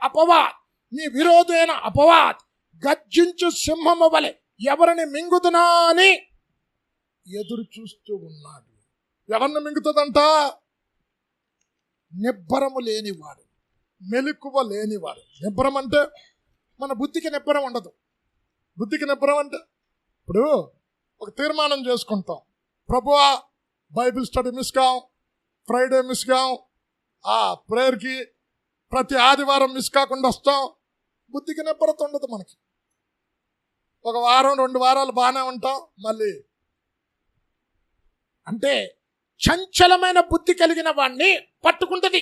[SPEAKER 1] అపవాద్. మీ విరోధి అయిన అపవాద్ గర్జించు సింహము వలె ఎవరిని మింగుతున్నా అని ఎదురు చూస్తూ ఉన్నాడు. ఎవరిని మింగుతుందంట? నిబ్బరము లేనివాడు, మెలకువ లేనివాడు. నిబ్బరం అంటే మన బుద్ధికి నిబ్బరం ఉండదు. బుద్ధికి నిబ్బరం అంటే ఇప్పుడు ఒక తీర్మానం చేసుకుంటాం, ప్రభువా బైబిల్ స్టడీ మిస్ కాం, ఫ్రైడే మిస్ కాం, ప్రేయర్కి ప్రతి ఆదివారం మిస్ కాకుండా వస్తాం. బుద్ధికి నిబ్బరత ఉండదు మనకి. ఒక వారం 2 వారాలు బాగానే ఉంటాం, మళ్ళీ అంటే చంచలమైన బుద్ధి కలిగిన వాడిని పట్టుకుంటుంది.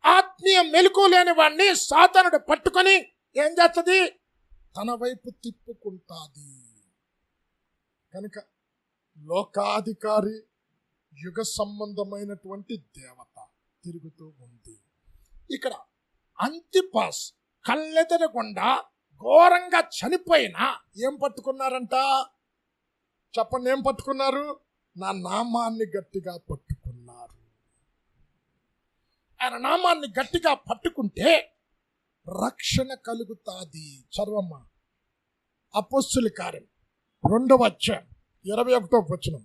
[SPEAKER 1] ఆత్మీయ మెలకు లేని వాడిని సాతానుడు పట్టుకొని ఏం చేస్తుంది? తన వైపు తిప్పుకుంటుంది. కనుక లోకాధికారి యుగ సంబంధమైనటువంటి దేవత తిరుగుతూ ఉంది. ఇక్కడ అంతిపాస్ కళ్ళెదరకుండా ఘోరంగా చనిపోయినా ఏం పట్టుకున్నారంట? చెప్పండి, ఏం పట్టుకున్నారు? నా నామాన్ని గట్టిగా పట్టుకున్నారు. ఆయన నామాన్ని గట్టిగా పట్టుకుంటే రక్షణ కలుగుతాది. చదవమ్మ. అపోస్తుల కార్యం 2వ అధ్యాయం 21వ వచనం.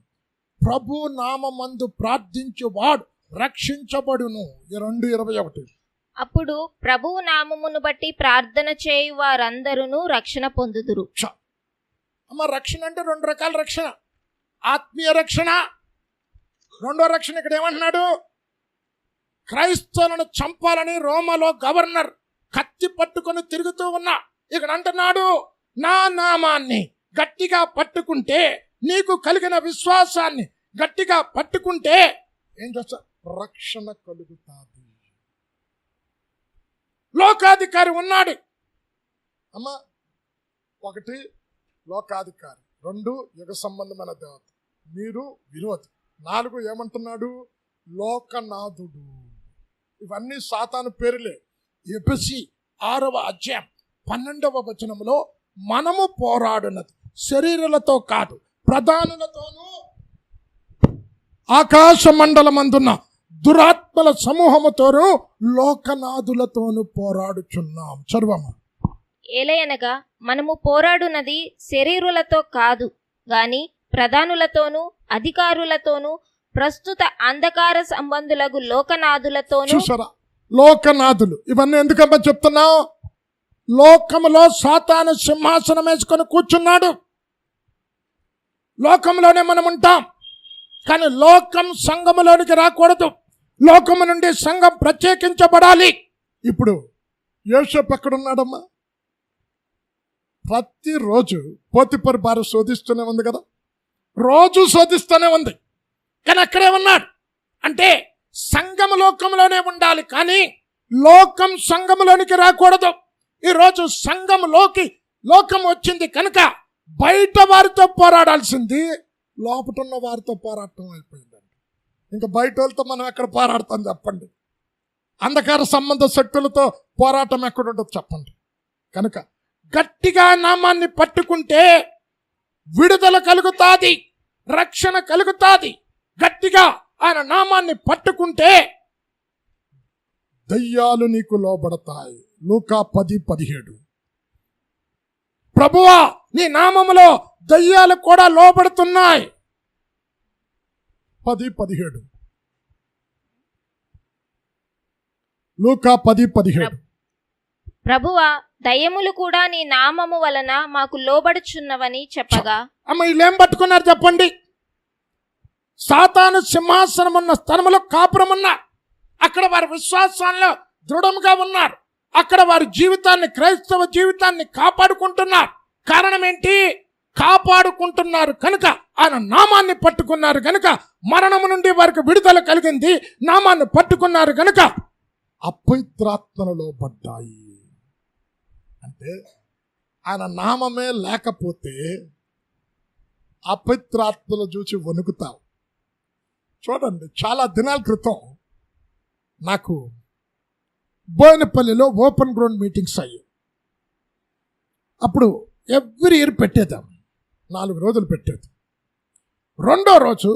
[SPEAKER 1] ప్రభు నామమందు ప్రార్థించువాడు రక్షించబడును. 2:21.
[SPEAKER 2] అప్పుడు ప్రభువు నామమును బట్టి ప్రార్థన చేయు వారందరూ రక్షణ పొందుదురు.
[SPEAKER 1] అమ్మ, రక్షణ అంటే 2 రకాల రక్షణ. ఆత్మీయ రక్షణ. 2వ రక్షణ ఇక్కడ ఏమంటున్నాడు? క్రైస్తవులను చంపాలని రోమలో గవర్నర్ కత్తి పట్టుకొని తిరుగుతూ ఉన్నా ఇక్కడ అంటున్నాడు, నా నామాన్ని గట్టిగా పట్టుకుంటే, నీకు కలిగిన విశ్వాసాన్ని గట్టిగా పట్టుకుంటే ఏం చేస్తా? రక్షణ కలుగుతాది. లోకాధికారి ఉన్నాడు అమ్మా. 1 లోకాధికారి, 2 యుగ సంబంధమైన దేవత, మీరు విరోధి, 4 ఏమంటున్నాడు? లోకనాథుడు. ఇవన్నీ సాతాను పేరులే. ఎఫెసీ 6వ అధ్యాయం 12వ వచనంలో మనము పోరాడునది శరీరులతో కాదు, ప్రధానులతోనూ ఆకాశ మండలమందున్న దురాత్మల సమూహముతోనూ లోకనాథులతోనూ పోరాడుచున్నాం. చదువమ్మా.
[SPEAKER 2] ఏలయనగా మనము పోరాడునది శరీరులతో కాదు గాని ప్రధానులతోనూ అధికారులతోనూ ప్రస్తుత అంధకార సంబంధులకు లోకనాథులతోనూ.
[SPEAKER 1] చూసారా? లోకనాథులు. ఇవన్నీ ఎందుకమ్మా చెప్తున్నావు? లోకములో సాతాను సింహాసనం వేసుకొని కూర్చున్నాడు. లోకంలోనే మనం ఉంటాం, కానీ లోకం సంఘములోనికి రాకూడదు. లోకము నుండి సంఘం ప్రత్యేకించబడాలి. ఇప్పుడు యోసేపు ఎక్కడున్నాడమ్మా? ప్రతిరోజు పోతిఫరు భార్య శోధిస్తూనే ఉంది కదా, రోజు శోధిస్తూనే ఉంది, కానీ అక్కడే ఉన్నాడు. అంటే సంఘము లోకంలోనే ఉండాలి, కానీ లోకం సంఘములోనికి రాకూడదు. ఈరోజు సంఘంలోకి లోకం వచ్చింది కనుక బయట వారితో పోరాడాల్సింది లోపటున్న వారితో పోరాటం అయిపోయిందండి. ఇంకా బయట వాళ్ళతో మనం ఎక్కడ పోరాడతాం చెప్పండి? అంధకార సంబంధ శక్తులతో పోరాటం ఎక్కడుంటుంది చెప్పండి? కనుక గట్టిగా నామాన్ని పట్టుకుంటే విడుదల కలుగుతాది, రక్షణ కలుగుతాది. గట్టిగా ఆయన నామాన్ని పట్టుకుంటే దయ్యాలు నీకు లోబడతాయి. లూకా 10:17. ప్రభువా నీ నామములో దయ్యాలు కూడా లోబడుతున్నాయి. 10:17. లూకా 10:17.
[SPEAKER 2] ప్రభువా దయ్యములు కూడా నీ నామము వలన మాకు లోబడుచున్నవని చెప్పగా.
[SPEAKER 1] అమ్మ వీళ్ళేం పట్టుకున్నారు చెప్పండి? సాతాను సింహాసనం ఉన్న స్థలములో కాపురం ఉన్నారు. అక్కడ వారి విశ్వాసాల్లో దృఢంగా ఉన్నారు. అక్కడ వారి జీవితాన్ని, క్రైస్తవ జీవితాన్ని కాపాడుకుంటున్నారు. కారణం ఏంటి? కాపాడుకుంటున్నారు కనుక, ఆయన నామాన్ని పట్టుకున్నారు కనుక మరణము నుండి వారికి విడుదల కలిగింది. నామాన్ని పట్టుకున్నారు కనుక అపవిత్రాత్మలలో పడ్డాయి. అంటే ఆయన నామమే లేకపోతే అపవిత్రాత్మలు చూసి వణుకుతావు. చూడండి, చాలా దినాల క్రితం నాకు బోయినపల్లిలో ఓపెన్ గ్రౌండ్ మీటింగ్స్ అయ్యాయి. అప్పుడు ఎవ్రీ ఇయర్ పెట్టేదాం, 4 రోజులు పెట్టేది. 2వ రోజు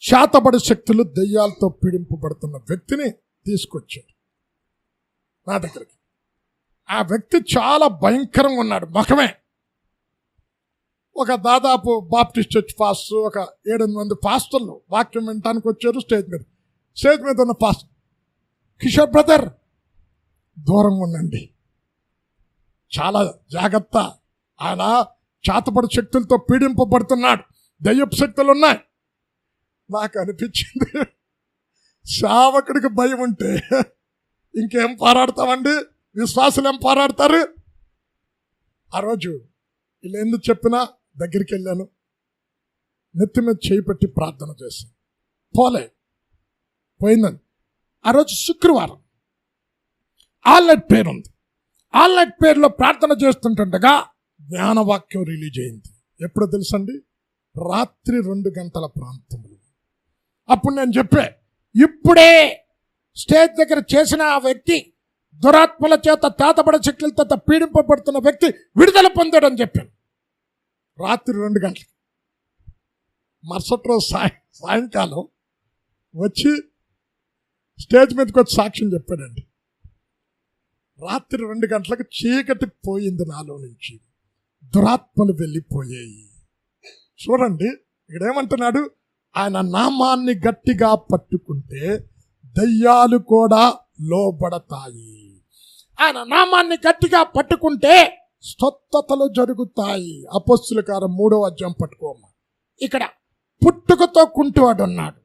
[SPEAKER 1] శాతబడి శక్తులు దెయ్యాలతో పీడింపబడుతున్న వ్యక్తిని తీసుకొచ్చారు నా దగ్గరికి. ఆ వ్యక్తి చాలా భయంకరంగా ఉన్నాడు. ముఖమే ఒక దాదాపు బాప్టిస్ట్ చర్చ్ పాస్టర్, ఒక 7-8 మంది పాస్టర్లు వాక్యం వినటానికి వచ్చారు. స్టేజ్ మీద ఉన్న పాస్టర్, కిషోర్ బ్రదర్ దూరంగా ఉండండి, చాలా జాగ్రత్త, ఆయన చేతబడి శక్తులతో పీడింపబడుతున్నాడు, దయ్యపు శక్తులు ఉన్నాయి. నాకు అనిపించింది, సేవకుడికి భయం ఉంటే ఇంకేం పోరాడతామండి? విశ్వాసులు ఏం పోరాడతారు? ఆ రోజు వీళ్ళు ఎందుకు చెప్పినా దగ్గరికి వెళ్ళాను, నెత్తి మీద చేయి పెట్టి ప్రార్థన చేశాను. పోయిందని. ఆ రోజు శుక్రవారం ఆల్నైట్ పేరు ఉంది. ఆల్నైట్ పేరులో ప్రార్థన చేస్తుంటుండగా జ్ఞానవాక్యం రిలీజ్ అయింది. ఎప్పుడో తెలుసండి? రాత్రి 2 గంటల ప్రాంతంలో. అప్పుడు నేను చెప్పా, ఇప్పుడే స్టేజ్ దగ్గర చేసిన ఆ వ్యక్తి, దురాత్మల చేత తాతబడ శక్తులతో పీడింపబడుతున్న వ్యక్తి విడుదల పొందాడని చెప్పాను. రాత్రి 2 గంటలకి. మరుసటి రోజు సాయంకాలం వచ్చి స్టేజ్ మీదకి వచ్చి సాక్ష్యం చెప్పాడండి. రాత్రి 2 గంటలకు చీకటి పోయింది నాలో నుంచి, దురాత్మలు వెళ్ళిపోయాయి. చూడండి, ఇక్కడేమంటున్నాడు? ఆయన నామాన్ని గట్టిగా పట్టుకుంటే దయ్యాలు కూడా లోబడతాయి. ఆయన నామాన్ని గట్టిగా పట్టుకుంటే స్వస్థతలు జరుగుతాయి. అపొస్తలుల కార్యం 3వ అధ్యాయం పట్టుకోమ్మా. ఇక్కడ పుట్టుకతో కుంటివాడు ఉన్నాడు.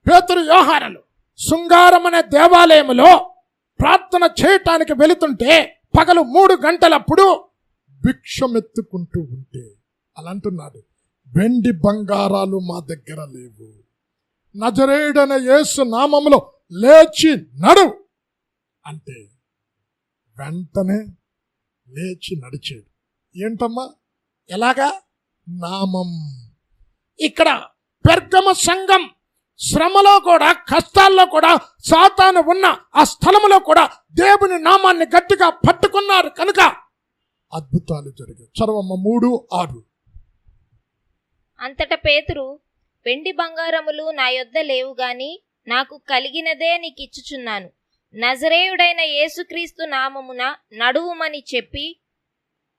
[SPEAKER 1] పేతురు, యోహానులు శృంగారం అనే దేవాలయంలో ప్రార్థన చేయటానికి వెళుతుంటే పగలు 3 గంటలప్పుడు భిక్షమెత్తుకుంటూ ఉంటే అలా అంటున్నాడు, వెండి బంగారాలు మా దగ్గర లేవు, నజరేయుడైన యేసు నామములో లేచి నడు అంటే వెంటనే లేచి నడిచాడు. ఏంటమ్మా? ఎలాగా? నామం. ఇక్కడ పెర్గమ సంఘం శ్రమలో కూడా, కష్టాల్లో కూడా, సాతాను ఉన్న ఆ స్థలములో కూడా దేవుని నామాన్ని గట్టిగా పట్టుకున్నారు కనుక అద్భుతాలు జరిగాయి. చదవమ్మ 3:6.
[SPEAKER 2] అంతట పేతురు, వెండి బంగారములు నా యొద్ద లేవు గాని నాకు కలిగినదే నీకిచ్చుచున్నాను, నజరేయుడైన యేసుక్రీస్తు నామమున నడువుమని చెప్పి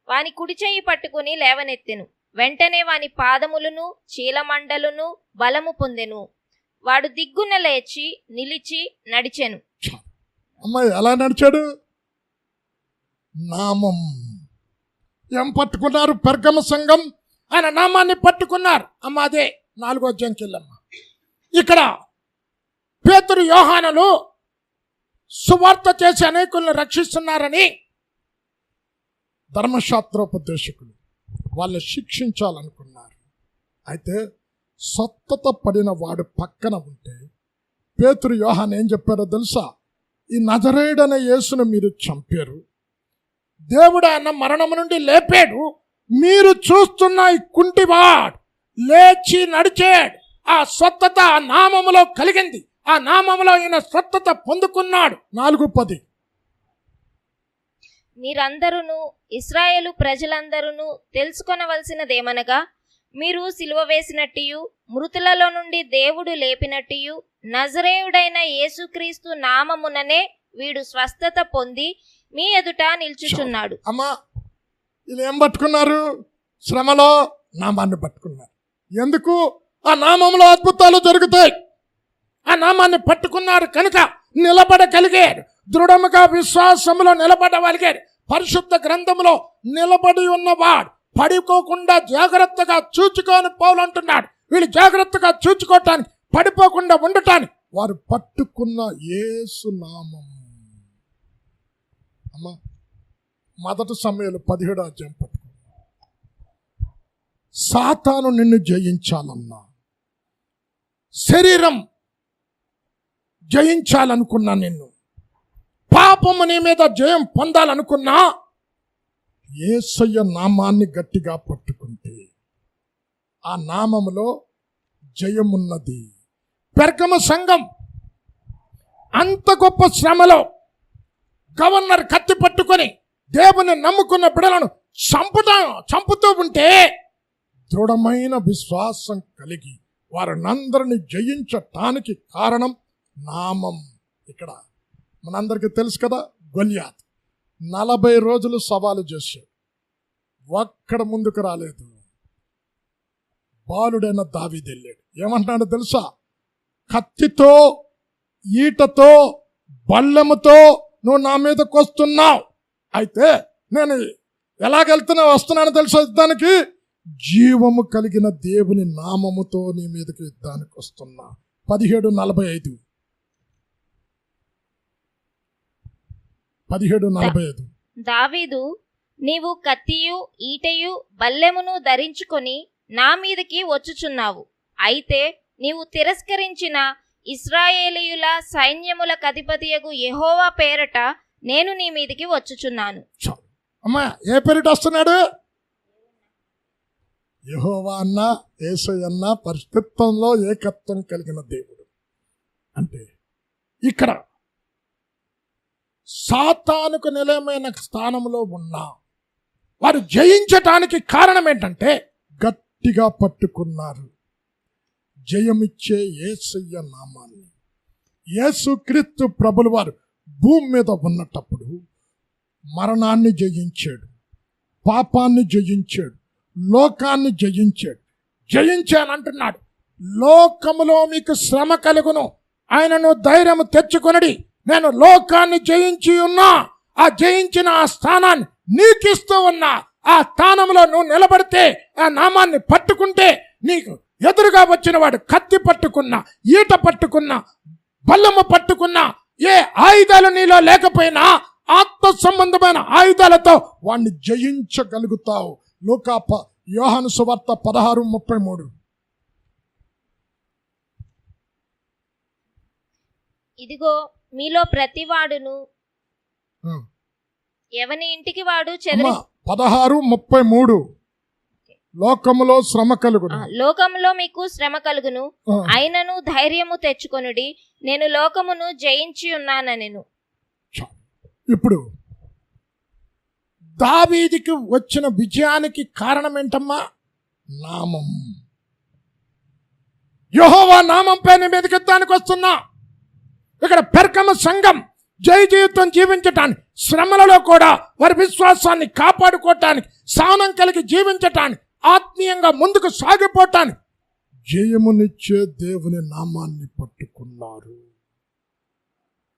[SPEAKER 2] వాని కుడి చెయ్యి పట్టుకుని లేవనెత్తెను. వెంటనే వాని పాదములను చీలమండలును బలము పొందెను. వాడు దిగ్గున లేచి నిలిచి నడిచెను.
[SPEAKER 1] అమ్మాయి ఎలా నడిచాడు? నామం. ఏం పట్టుకున్నారు? పెర్గమ సంఘం ఆయన నామాన్ని పట్టుకున్నారు. అమ్మ అదే 4వ అధ్యాయంకెళ్ళమ్మ. ఇక్కడ పేతురు యోహానులు సువార్త చేసి అనేకులను రక్షిస్తున్నారని ధర్మశాస్త్రోపదేశకులు వాళ్ళని శిక్షించాలనుకున్నారు. అయితే సత్తత పడిన వాడు పక్కన ఉంటే పేతురు యోహాను ఏం చెప్పారో తెలుసా? ఈ నజరేయుడనే యేసును మీరు చంపారు, దేవుడు ఆయన మరణము నుండి లేపాడు, మీరు చూస్తున్న ఈ కుంటివాడు లేచి నడిచాడు. ఆ స్వస్థత ఆ నామములో కలిగింది. ఆ నామములో ఈయన స్వస్థత పొందుకున్నాడు. 4:10.
[SPEAKER 2] మీరందరూ ఇశ్రాయేలు ప్రజలందరూ తెలుసుకొనవలసినదేమనగా, మీరు సిలువ వేసినట్టు మృతులలో నుండి దేవుడు లేపినట్టు నజరేయుడైన యేసుక్రీస్తు నామముననే వీడు స్వస్థత పొంది మీ ఎదుట నిల్చుచున్నాడు.
[SPEAKER 1] అమ్మా, వీళ్ళు ఏం పట్టుకున్నారు? శ్రమలో నామాన్ని పట్టుకున్నారు. ఎందుకు? ఆ నామంలో అద్భుతాలు జరుగుతాయి. ఆ నామాన్ని పట్టుకున్నారు కనుక నిలబడగలిగారు. దృఢముగా విశ్వాసములో నిలబడగలిగారు. పరిశుద్ధ గ్రంథములో నిలబడి ఉన్నవాడు పడిపోకుండా జాగ్రత్తగా చూచుకొని పౌలు అంటున్నాడు. వీళ్ళు జాగ్రత్తగా చూచుకోవటానికి, పడిపోకుండా ఉండటానికి వారు పట్టుకున్న యేసు నామం. అమ్మా, మొదటి సమయంలో 17వ అధ్యాయం పట్టుకున్నా. సాతాను నిన్ను జయించాలన్నా, శరీరం జయించాలనుకున్నా, నిన్ను పాపము నీ మీద జయం పొందాలనుకున్నా, యేసయ్య నామాన్ని గట్టిగా పట్టుకుంటే ఆ నామములో జయమున్నది. పెర్గమ సంఘం అంత గొప్ప శ్రమలో గవర్నర్ కత్తి పట్టుకొని దేవుని నమ్ముకున్న బిడలను చంపుతూ ఉంటే దృఢమైన విశ్వాసం కలిగి వారినందరినీ జయించటానికి కారణం నామం. ఇక్కడ మనందరికీ తెలుసు కదా, గొల్యాత్ 40 రోజులు సవాలు చేశాడు, ఒక్కడ ముందుకు రాలేదు. బాలుడైన దావీదు వెళ్ళాడు. ఏమంటున్నాడో తెలుసా? కత్తితో, ఈటతో, బల్లెముతో నువ్వు నా మీదకి వస్తున్నావు, అయితే నేను వస్తున్నాను తెలుసా యుద్ధానికి? జీవము కలిగిన దేవుని నామముతో నీ మీదకి యుద్ధానికి వస్తున్నా. 17:45.
[SPEAKER 2] దావీదు, నీవు కత్తియు ఈటయు బల్లెమును ధరించుకొని నా మీదకి వచ్చుచున్నావు, అయితే నీవు తిరస్కరించిన ఇశ్రాయేలీయుల సైన్యముల అధిపతియగు యెహోవా పేరట నేను నీ మీదకి వచ్చుచున్నాను.
[SPEAKER 1] అమ్మా, ఏ పేరిట వస్తున్నాడు? యెహోవా అన్న, యేసయ్య అన్న పరిస్థితుల్లో ఏకత్వం కలిగిన దేవుడు. అంటే ఇక్కడ సాతానుకు నిలయమైన స్థానంలో ఉన్న వారు జయించటానికి కారణం ఏంటంటే గట్టిగా పట్టుకున్నారు జయమిచ్చే యేసయ్య నామాన్ని. యేసుక్రీస్తు ప్రభులు వారు భూమి మీద ఉన్నటప్పుడు మరణాన్ని జయించాడు, పాపాన్ని జయించాడు, లోకాన్ని జయించాడు. జయించానంటున్నాడు. లోకములో మీకు శ్రమ కలుగును, ఆయనను ధైర్యము తెచ్చుకొనడి, నేను లోకాన్ని జయించి ఉన్నా, ఆ జయించిన ఆ స్థానాన్ని నీకిస్తూ ఉన్నా. ఆ స్థానంలో నువ్వు నిలబడితే, ఆ నామాన్ని పట్టుకుంటే, నీకు ఎదురుగా వచ్చిన వాడు కత్తి పట్టుకున్నా, ఈట పట్టుకున్నా, బల్లము పట్టుకున్నా, ఏ ఆయుధాలు నీలో లేకపోయినా ఆత్మ సంబంధమైన ఆయుధాలతో వాణ్ణి జయించగలుగుతావు. యోహాను సువార్త 16:33.
[SPEAKER 2] ఇదిగో మీలో ప్రతివాడును ఎవని ఇంటికి వాడు
[SPEAKER 1] 16:33. లోకములో శ్రమ కలుగును,
[SPEAKER 2] లోకములో మీకు శ్రమ కలుగును, అయినను ధైర్యము తెచ్చుకొనుడి, నేను లోకమును జయించి ఉన్నానెను.
[SPEAKER 1] ఇప్పుడు దావీదుకి వచ్చిన విజయానికి కారణం ఏంటమ్మా? నామం. యెహోవా నామం పైన మీదకెత్తానికి వస్తున్నా. ఇక్కడ పెర్గమ సంఘం జయ జీవితం జీవించటానికి, శ్రమలలో కూడా వారి విశ్వాసాన్ని కాపాడుకోవటానికి, సహనం కలిగి జీవించటానికి, ఆత్మీయంగా ముందుకు సాగిపోవటానికి జయమునిచ్చే దేవుని నామాన్ని పట్టుకున్నారు.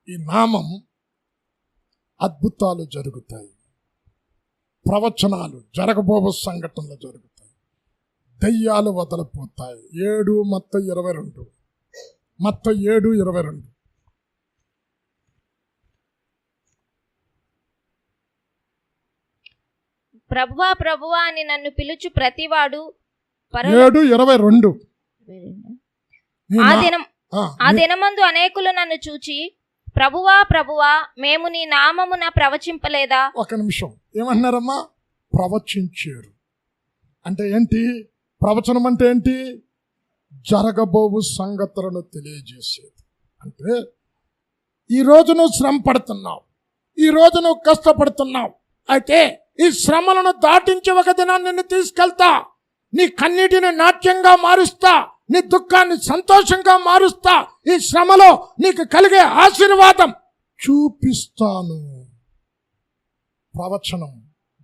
[SPEAKER 1] ఈ నామం అద్భుతాలు జరుగుతాయి, ప్రవచనాలు, జరగబోయే సంఘటనలు జరుగుతాయి, దయ్యాలు వదలిపోతాయి. 7 మత్తయి 22. మత్తయి 7:22.
[SPEAKER 2] ప్రభువా ప్రభువా అని నన్ను పిలుచు ప్రతివాడు
[SPEAKER 1] 7:22.
[SPEAKER 2] ఆ దినమందు అనేకులు నన్ను చూచి, ప్రభువా ప్రభువా మేము నీ నామమున ప్రవచింపలేదా?
[SPEAKER 1] ఒక నిమిషం, ఏమంటున్నారమ్మా? ప్రవచించారు అంటే ఏంటి? ప్రవచనం అంటే ఏంటి? జరగబోవు సంగతులను తెలియజేసేది. అంటే ఈరోజు నువ్వు శ్రమ పడుతున్నావు, ఈరోజు నువ్వు కష్టపడుతున్నావు, అయితే ఈ శ్రమలను దాటించి ఒక దినాన్ని నిన్ను తీసుకెళ్తా, నీ కన్నీటిని నాట్యంగా మారుస్తా, నీ దుఃఖాన్ని సంతోషంగా మారుస్తా, ఈ శ్రమలో నీకు కలిగే ఆశీర్వాదం చూపిస్తాను. ప్రవచనం,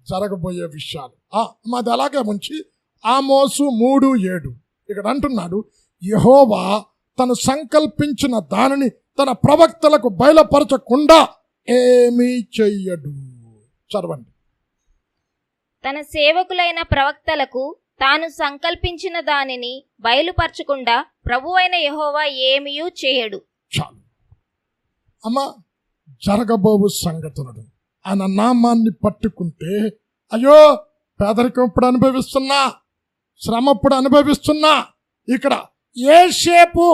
[SPEAKER 1] జరగబోయే విషయాలు. మాది అలాగే ఉంచి ఆమోసు 3:7 ఇక్కడ అంటున్నాడు, యెహోవా తను సంకల్పించిన దానిని తన ప్రవక్తలకు బయలుపరచకుండా ఏమీ చెయ్యడు. చదవండి.
[SPEAKER 2] తన సేవకులైన ప్రవక్తలకు తాను సంకల్పించిన దానిని బయలుపరచకుండా ప్రభువైన యెహోవా ఏమీయూ చేయడు.
[SPEAKER 1] చాలు అమ్మా, జరగబోవు సంగతులను ఆయన నామాన్ని పట్టుకుంటే, అయ్యో పేదరికం ఇప్పుడు అనుభవిస్తున్నా, శ్రమ ఇప్పుడు అనుభవిస్తున్నా. ఇక్కడ యోసేపు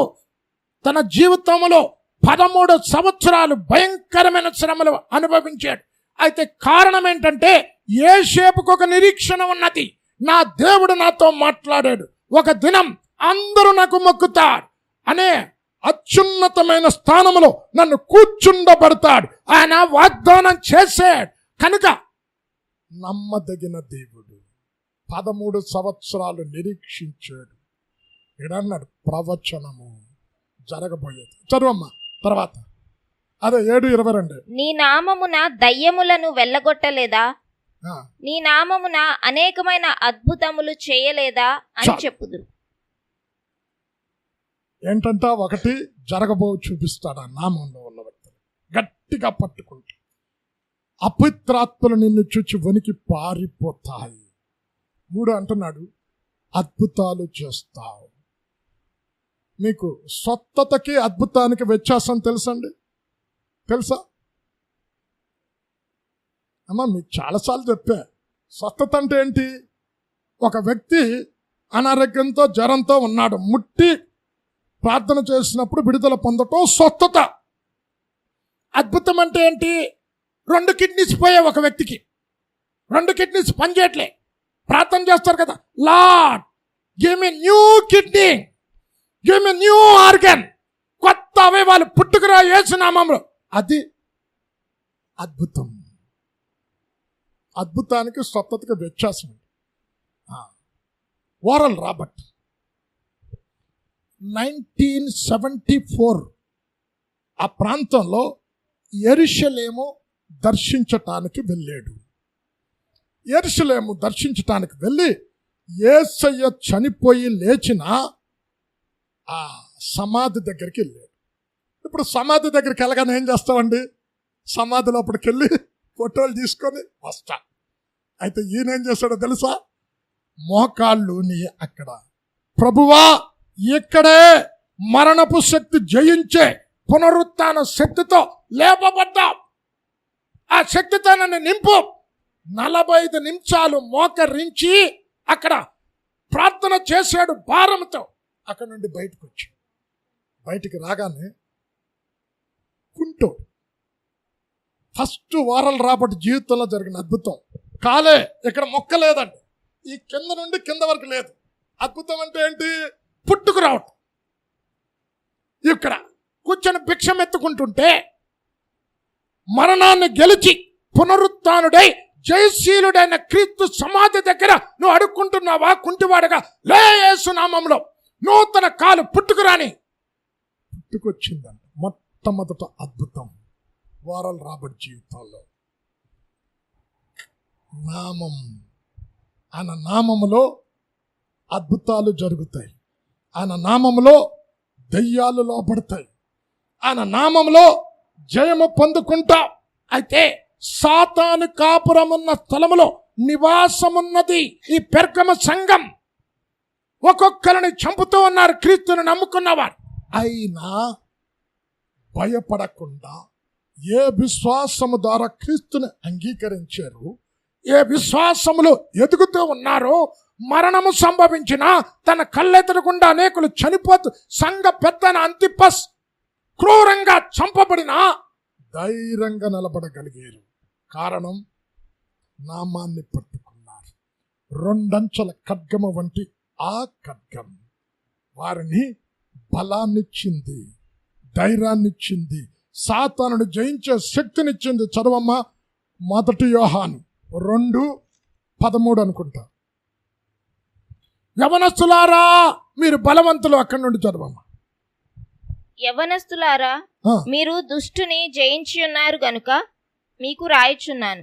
[SPEAKER 1] తన జీవితంలో 13 సంవత్సరాలు భయంకరమైన శ్రమలు అనుభవించాడు. అయితే కారణం ఏంటంటే యోసేపుకు ఒక నిరీక్షణ ఉన్నది. నా దేవుడు నాతో మాట్లాడాడు, ఒక దినం అందరూ నాకు మొక్కుతారు అనే అత్యున్నతమైన స్థానంలో నన్ను కూర్చుండబడతాడు. ఆయన వాగ్దానం చేశాడు కనుక నమ్మదగిన దేవుడు. 13 సంవత్సరాలు నిరీక్షించాడు. ఏడన్నాడు? ప్రవచనము జరగబోయేది. చదువమ్మా తర్వాత. అదే 7:22.
[SPEAKER 2] నీ నామమున దయ్యములను వెళ్ళగొట్టలేదా? నీ నామమున అనేకమైన అద్భుతములు చేయలేదా అని చెప్పుదురు.
[SPEAKER 1] ఏంటంట? ఒకటి, జరగబో చూపిస్తాడు. ఆ నామంలో ఉన్న వ్యక్తులు గట్టిగా పట్టుకుంటా, అపవిత్రాత్మలు నిన్ను చూచి వణికి పారిపోతాయి. 3 అంటున్నాడు, అద్భుతాలు చేస్తావు. మీకు స్వస్థతకి అద్భుతానికి వ్యత్యాసం తెలుసండి? తెలుసా అమ్మా? మీకు చాలాసార్లు చెప్పా. స్వస్థత అంటే ఏంటి? ఒక వ్యక్తి అనారోగ్యంతో జ్వరంతో ఉన్నాడు, ముట్టి ప్రార్థన చేసినప్పుడు విడుదల పొందటం స్వస్థత. అద్భుతం అంటే ఏంటి? 2 కిడ్నీస్ పోయే ఒక వ్యక్తికి, 2 కిడ్నీస్ పనిచేయట్లే, ప్రార్థన చేస్తారు కదా, lord give me new kidney, give me new organ, కొత్త అవయవాలు పుట్టుకురా యేసు నామములో. అది అద్భుతం. అద్భుతానికి స్వస్థతకి వ్యత్యాసం. వారల్ రాబర్ట్ 1974 ఆ ప్రాంతంలో యెరూషలేము దర్శించటానికి వెళ్ళాడు. యెరూషలేము దర్శించటానికి వెళ్ళి యేసయ్య చనిపోయి లేచిన ఆ సమాధి దగ్గరికి వెళ్ళాడు. ఇప్పుడు సమాధి దగ్గరికి వెళ్ళగానే ఏం చేస్తామండి? సమాధి లోపలికి వెళ్ళి ఫోటోలు తీసుకొని వస్తా. అయితే ఈయనేం చేశాడో తెలుసా? మోకాళ్ళుని అక్కడ, ప్రభువా ఇక్కడే మరణపు శక్తి జయించే పునరుత్థాన శక్తితో లేపబడ్డా ఆ శక్తితో నన్ను నింపు. 45 నిమిషాలు మోకరించి అక్కడ ప్రార్థన చేశాడు భారంతో. అక్కడ నుండి బయటకు వచ్చాడు. బయటికి రాగానే కుంటోడు. ఫస్ట్ వారల్ రాబర్ట్ జీవితంలో జరిగిన అద్భుతం. కాలే ఇక్కడ మొక్క లేదండి, ఈ కింద నుండి కింద వరకు లేదు. అద్భుతం అంటే ఏంటి? పుట్టుకు రావటం. ఇక్కడ కూర్చొని భిక్షం ఎత్తుకుంటుంటే మరణాన్ని గెలిచి పునరుత్థానుడై జయశీలుడైన క్రీస్తు సమాధి దగ్గర నువ్వు అడుక్కుంటున్నావా? కుంటివాడుగా లే, యేసు నామములో నూతన కాలు పుట్టుకురాని. పుట్టుకొచ్చిందంట. మొట్టమొదట అద్భుతం వారల్ రాబర్ట్ జీవితాల్లో. నామం, ఆయన నామములో అద్భుతాలు జరుగుతాయి. ఆయన నామములో దయ్యాలు లోపడతాయి. ఆయన నామములో జయము పొందుకుంటా. అయితే సాతాను కాపురమున్న స్థలములో నివాసమున్నది ఈ పెర్గమ సంఘం. ఒక్కొక్కరిని చంపుతూ ఉన్నారు క్రీస్తుని నమ్ముకున్నవారు. అయినా భయపడకుండా ఏ విశ్వాసము ద్వారా క్రీస్తుని అంగీకరించారు, ఏ విశ్వాసములో ఎదుగుతూ ఉన్నారో, మరణము సంభవించిన తన కళ్ళెదురుగుండా అనేకులు చనిపోతూ సంఘ పెద్దన అంతిపస్ క్రూరంగా చంపబడిన ధైర్యంగా నిలబడగలిగారు. కారణం నామాన్ని పట్టుకున్నారు. 2 అంచెల ఖడ్గము వంటి ఆ ఖడ్గం వారిని బలాన్నిచ్చింది, ధైర్యాన్నిచ్చింది, సాతానుని జయించే శక్తినిచ్చింది. చదవమ్మా, 1 యోహాను 2:13 అనుకుంటా. యవనస్తులారా మీరు బలవంతులు. అక్కడి నుండి చదవమ్మా.
[SPEAKER 2] యవనస్తులారా మీరు దుష్టుని జయించి ఉన్నారు గనుక మీకు రాయిచున్నాను.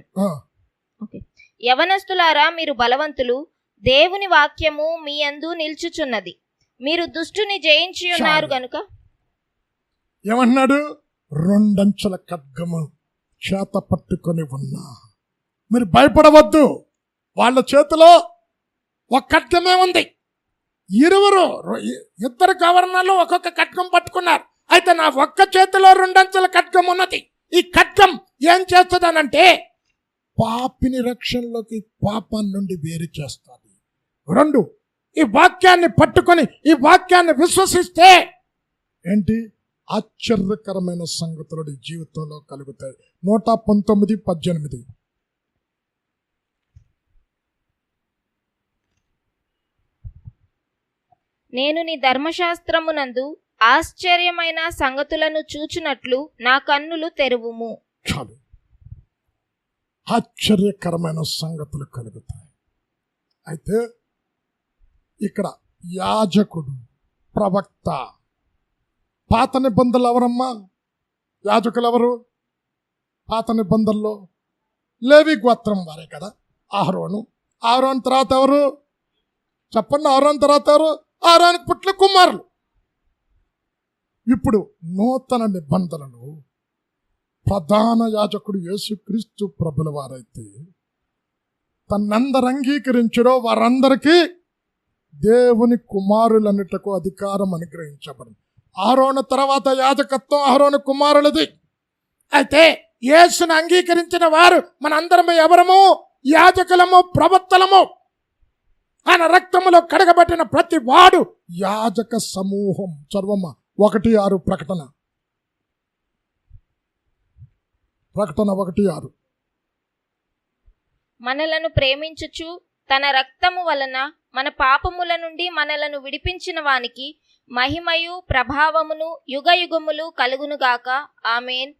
[SPEAKER 2] యవనస్తులారా మీరు బలవంతులు, దేవుని వాక్యము మీ యందు నిల్చుచున్నది. మీరు దుష్టుని జయించి ఉన్నారు గనుక.
[SPEAKER 1] ఏమన్నాడు? 2 అంచెల ఖడ్గము చేత పట్టుకొని ఉన్నా. మీరు భయపడవద్దు. వాళ్ళ చేతిలో ఒక ఖడ్గమే ఉంది. ఇద్దరు గవర్నర్లు ఒక్కొక్క ఖడ్గం పట్టుకున్నారు. అయితే నా ఒక్క చేతిలో 2 అంచెల ఖడ్గం ఉన్నది. ఈ ఖడ్గం ఏం చేస్తుందనంటే పాపిని రక్షణలోకి, పాపాన్ని నుండి వేరు చేస్తుంది. 2, ఈ వాక్యాన్ని పట్టుకొని ఈ వాక్యాన్ని విశ్వసిస్తే ఏంటి ఆశ్చర్యకరమైన సంగతులు నీ జీవితంలో కలుగుతాయి. 119:18.
[SPEAKER 2] నేను నీ ధర్మశాస్త్రమునందు ఆశ్చర్యమైన సంగతులను చూచునట్లు నా కన్నులు తెరువుము.
[SPEAKER 1] చాలు, ఆశ్చర్యకరమైన సంగతులు కలుగుతాయి. అయితే ఇక్కడ యాజకుడు, ప్రవక్త, పాత నిబంధనలు ఎవరమ్మా? యాజకులు ఎవరు? పాత నిబంధనలో లేవి గోత్రం వారే కదా. అహరోను తర్వాత ఎవరు చెప్పండి? అహరోను తర్వాత ఎవరు? అహరోనుకు పుట్టిన కుమారులు. ఇప్పుడు నూతన నిబంధనలు ప్రధాన యాజకుడు యేసుక్రీస్తు ప్రభుల వారైతే తన్నందరు అంగీకరించడో వారందరికీ దేవుని కుమారులన్నిటకు అధికారం అనుగ్రహించబడింది. అహరోను తర్వాత యాజకత్వం అహరోను కుమారులది. అయితే యేసును అంగీకరించిన వారు మనందరము ఎవరము? యాజకులము, ప్రవక్తలము. ఆయన రక్తములో కడగబట్టిన ప్రతి వాడు యాజక సమూహం. చర్వమ్మ 1:6 ప్రకటన 1:6.
[SPEAKER 2] మనలను ప్రేమించుచు తన రక్తము వలన మన పాపముల నుండి మనలను విడిపించిన వానికి మహిమయు ప్రభావమును యుగయుగములు కలుగునుగాక. ఆమేన్.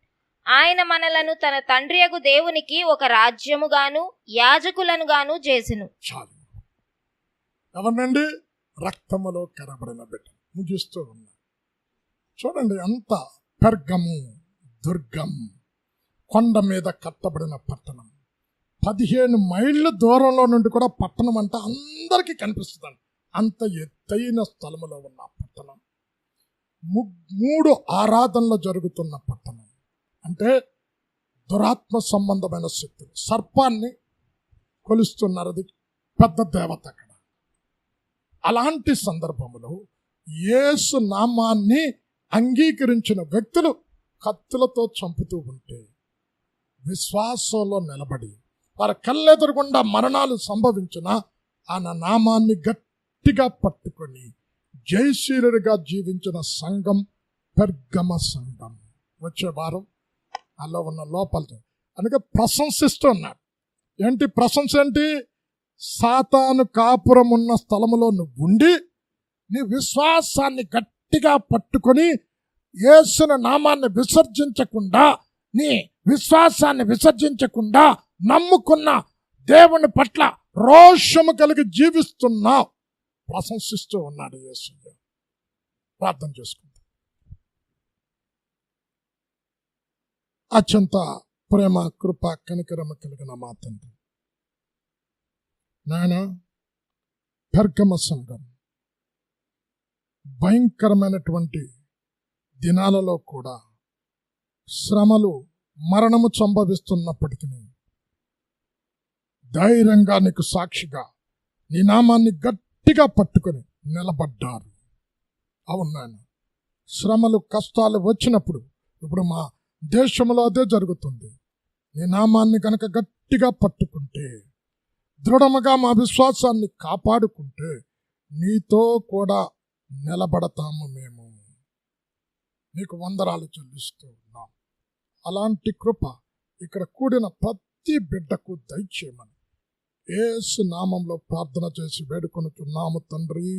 [SPEAKER 2] ఆయన మనలను తన తండ్రియగు దేవునికి ఒక రాజ్యముగాను యాజకులను గాను చేసెను.
[SPEAKER 1] చాలు. ఎవరినండి? రక్తములో కరబడిన బిడ్డ. ముగిస్తూ ఉన్నా చూడండి. అంత పెర్గము దుర్గం, కొండ మీద కట్టబడిన పట్టణం. 15 మైళ్ళ దూరంలో నుండి కూడా పట్టణం అంటే అందరికీ కనిపిస్తుందండి. అంత ఎత్తైన స్థలములో ఉన్న పట్టణం. 3 ఆరాధనలు జరుగుతున్న పట్టణం. అంటే దురాత్మ సంబంధమైన శక్తులు సర్పాన్ని కొలుస్తున్నారు. అది పెద్ద దేవత అక్కడ. అలాంటి సందర్భంలో యేసు నామాన్ని అంగీకరించిన వ్యక్తులు కత్తులతో చంపుతూ ఉంటే విశ్వాసంలో నిలబడి వారి కళ్ళెదురుగుండా మరణాలు సంభవించిన ఆయన నామాన్ని గట్టిగా పట్టుకొని జయశీలుడిగా జీవించిన సంఘం పెర్గమ సంఘం. వచ్చే వారం అలా ఉన్న లోపలతో అందుకే ప్రశంసిస్తూ ఉన్నాడు. ఏంటి ప్రశంస? ఏంటి? సాతాను కాపురం ఉన్న స్థలములో నువ్వు ఉండి నీ విశ్వాసాన్ని గట్టిగా పట్టుకొని యేసుని నామాన్ని విసర్జించకుండా, నీ విశ్వాసాన్ని విసర్జించకుండా నమ్ముకున్న దేవుని పట్ల రోషము కలిగి జీవిస్తున్నావు. ప్రశంసిస్తూ ఉన్నాడు యేసు. ప్రార్థన చేసుకుందాం. అత్యంత ప్రేమ, కృప, కనికరమ కలిగిన మా తండ్రి, నాయన పెర్గమ సంఘం భయంకరమైనటువంటి దినాలలో కూడా శ్రమలు, మరణము సంభవిస్తున్నప్పటికీ ధైర్యంగా నీకు సాక్షిగా నీ నామాన్ని గట్టిగా పట్టుకొని నిలబడ్డారు. అవును నాయన, శ్రమలు, కష్టాలు వచ్చినప్పుడు ఇప్పుడు మా దేశంలో అదే జరుగుతుంది. నీ నామాన్ని కనుక గట్టిగా పట్టుకుంటే, దృఢముగా మా విశ్వాసాన్ని కాపాడుకుంటే నీతో కూడా నిలబడతాము. మేము నీకు వందనాలు చెల్లిస్తూ ఉన్నాం. అలాంటి కృప ఇక్కడ కూడిన ప్రతి బిడ్డకు దయచేయమని యేసు నామంలో ప్రార్థన చేసి వేడుకొనుచున్నాము తండ్రి.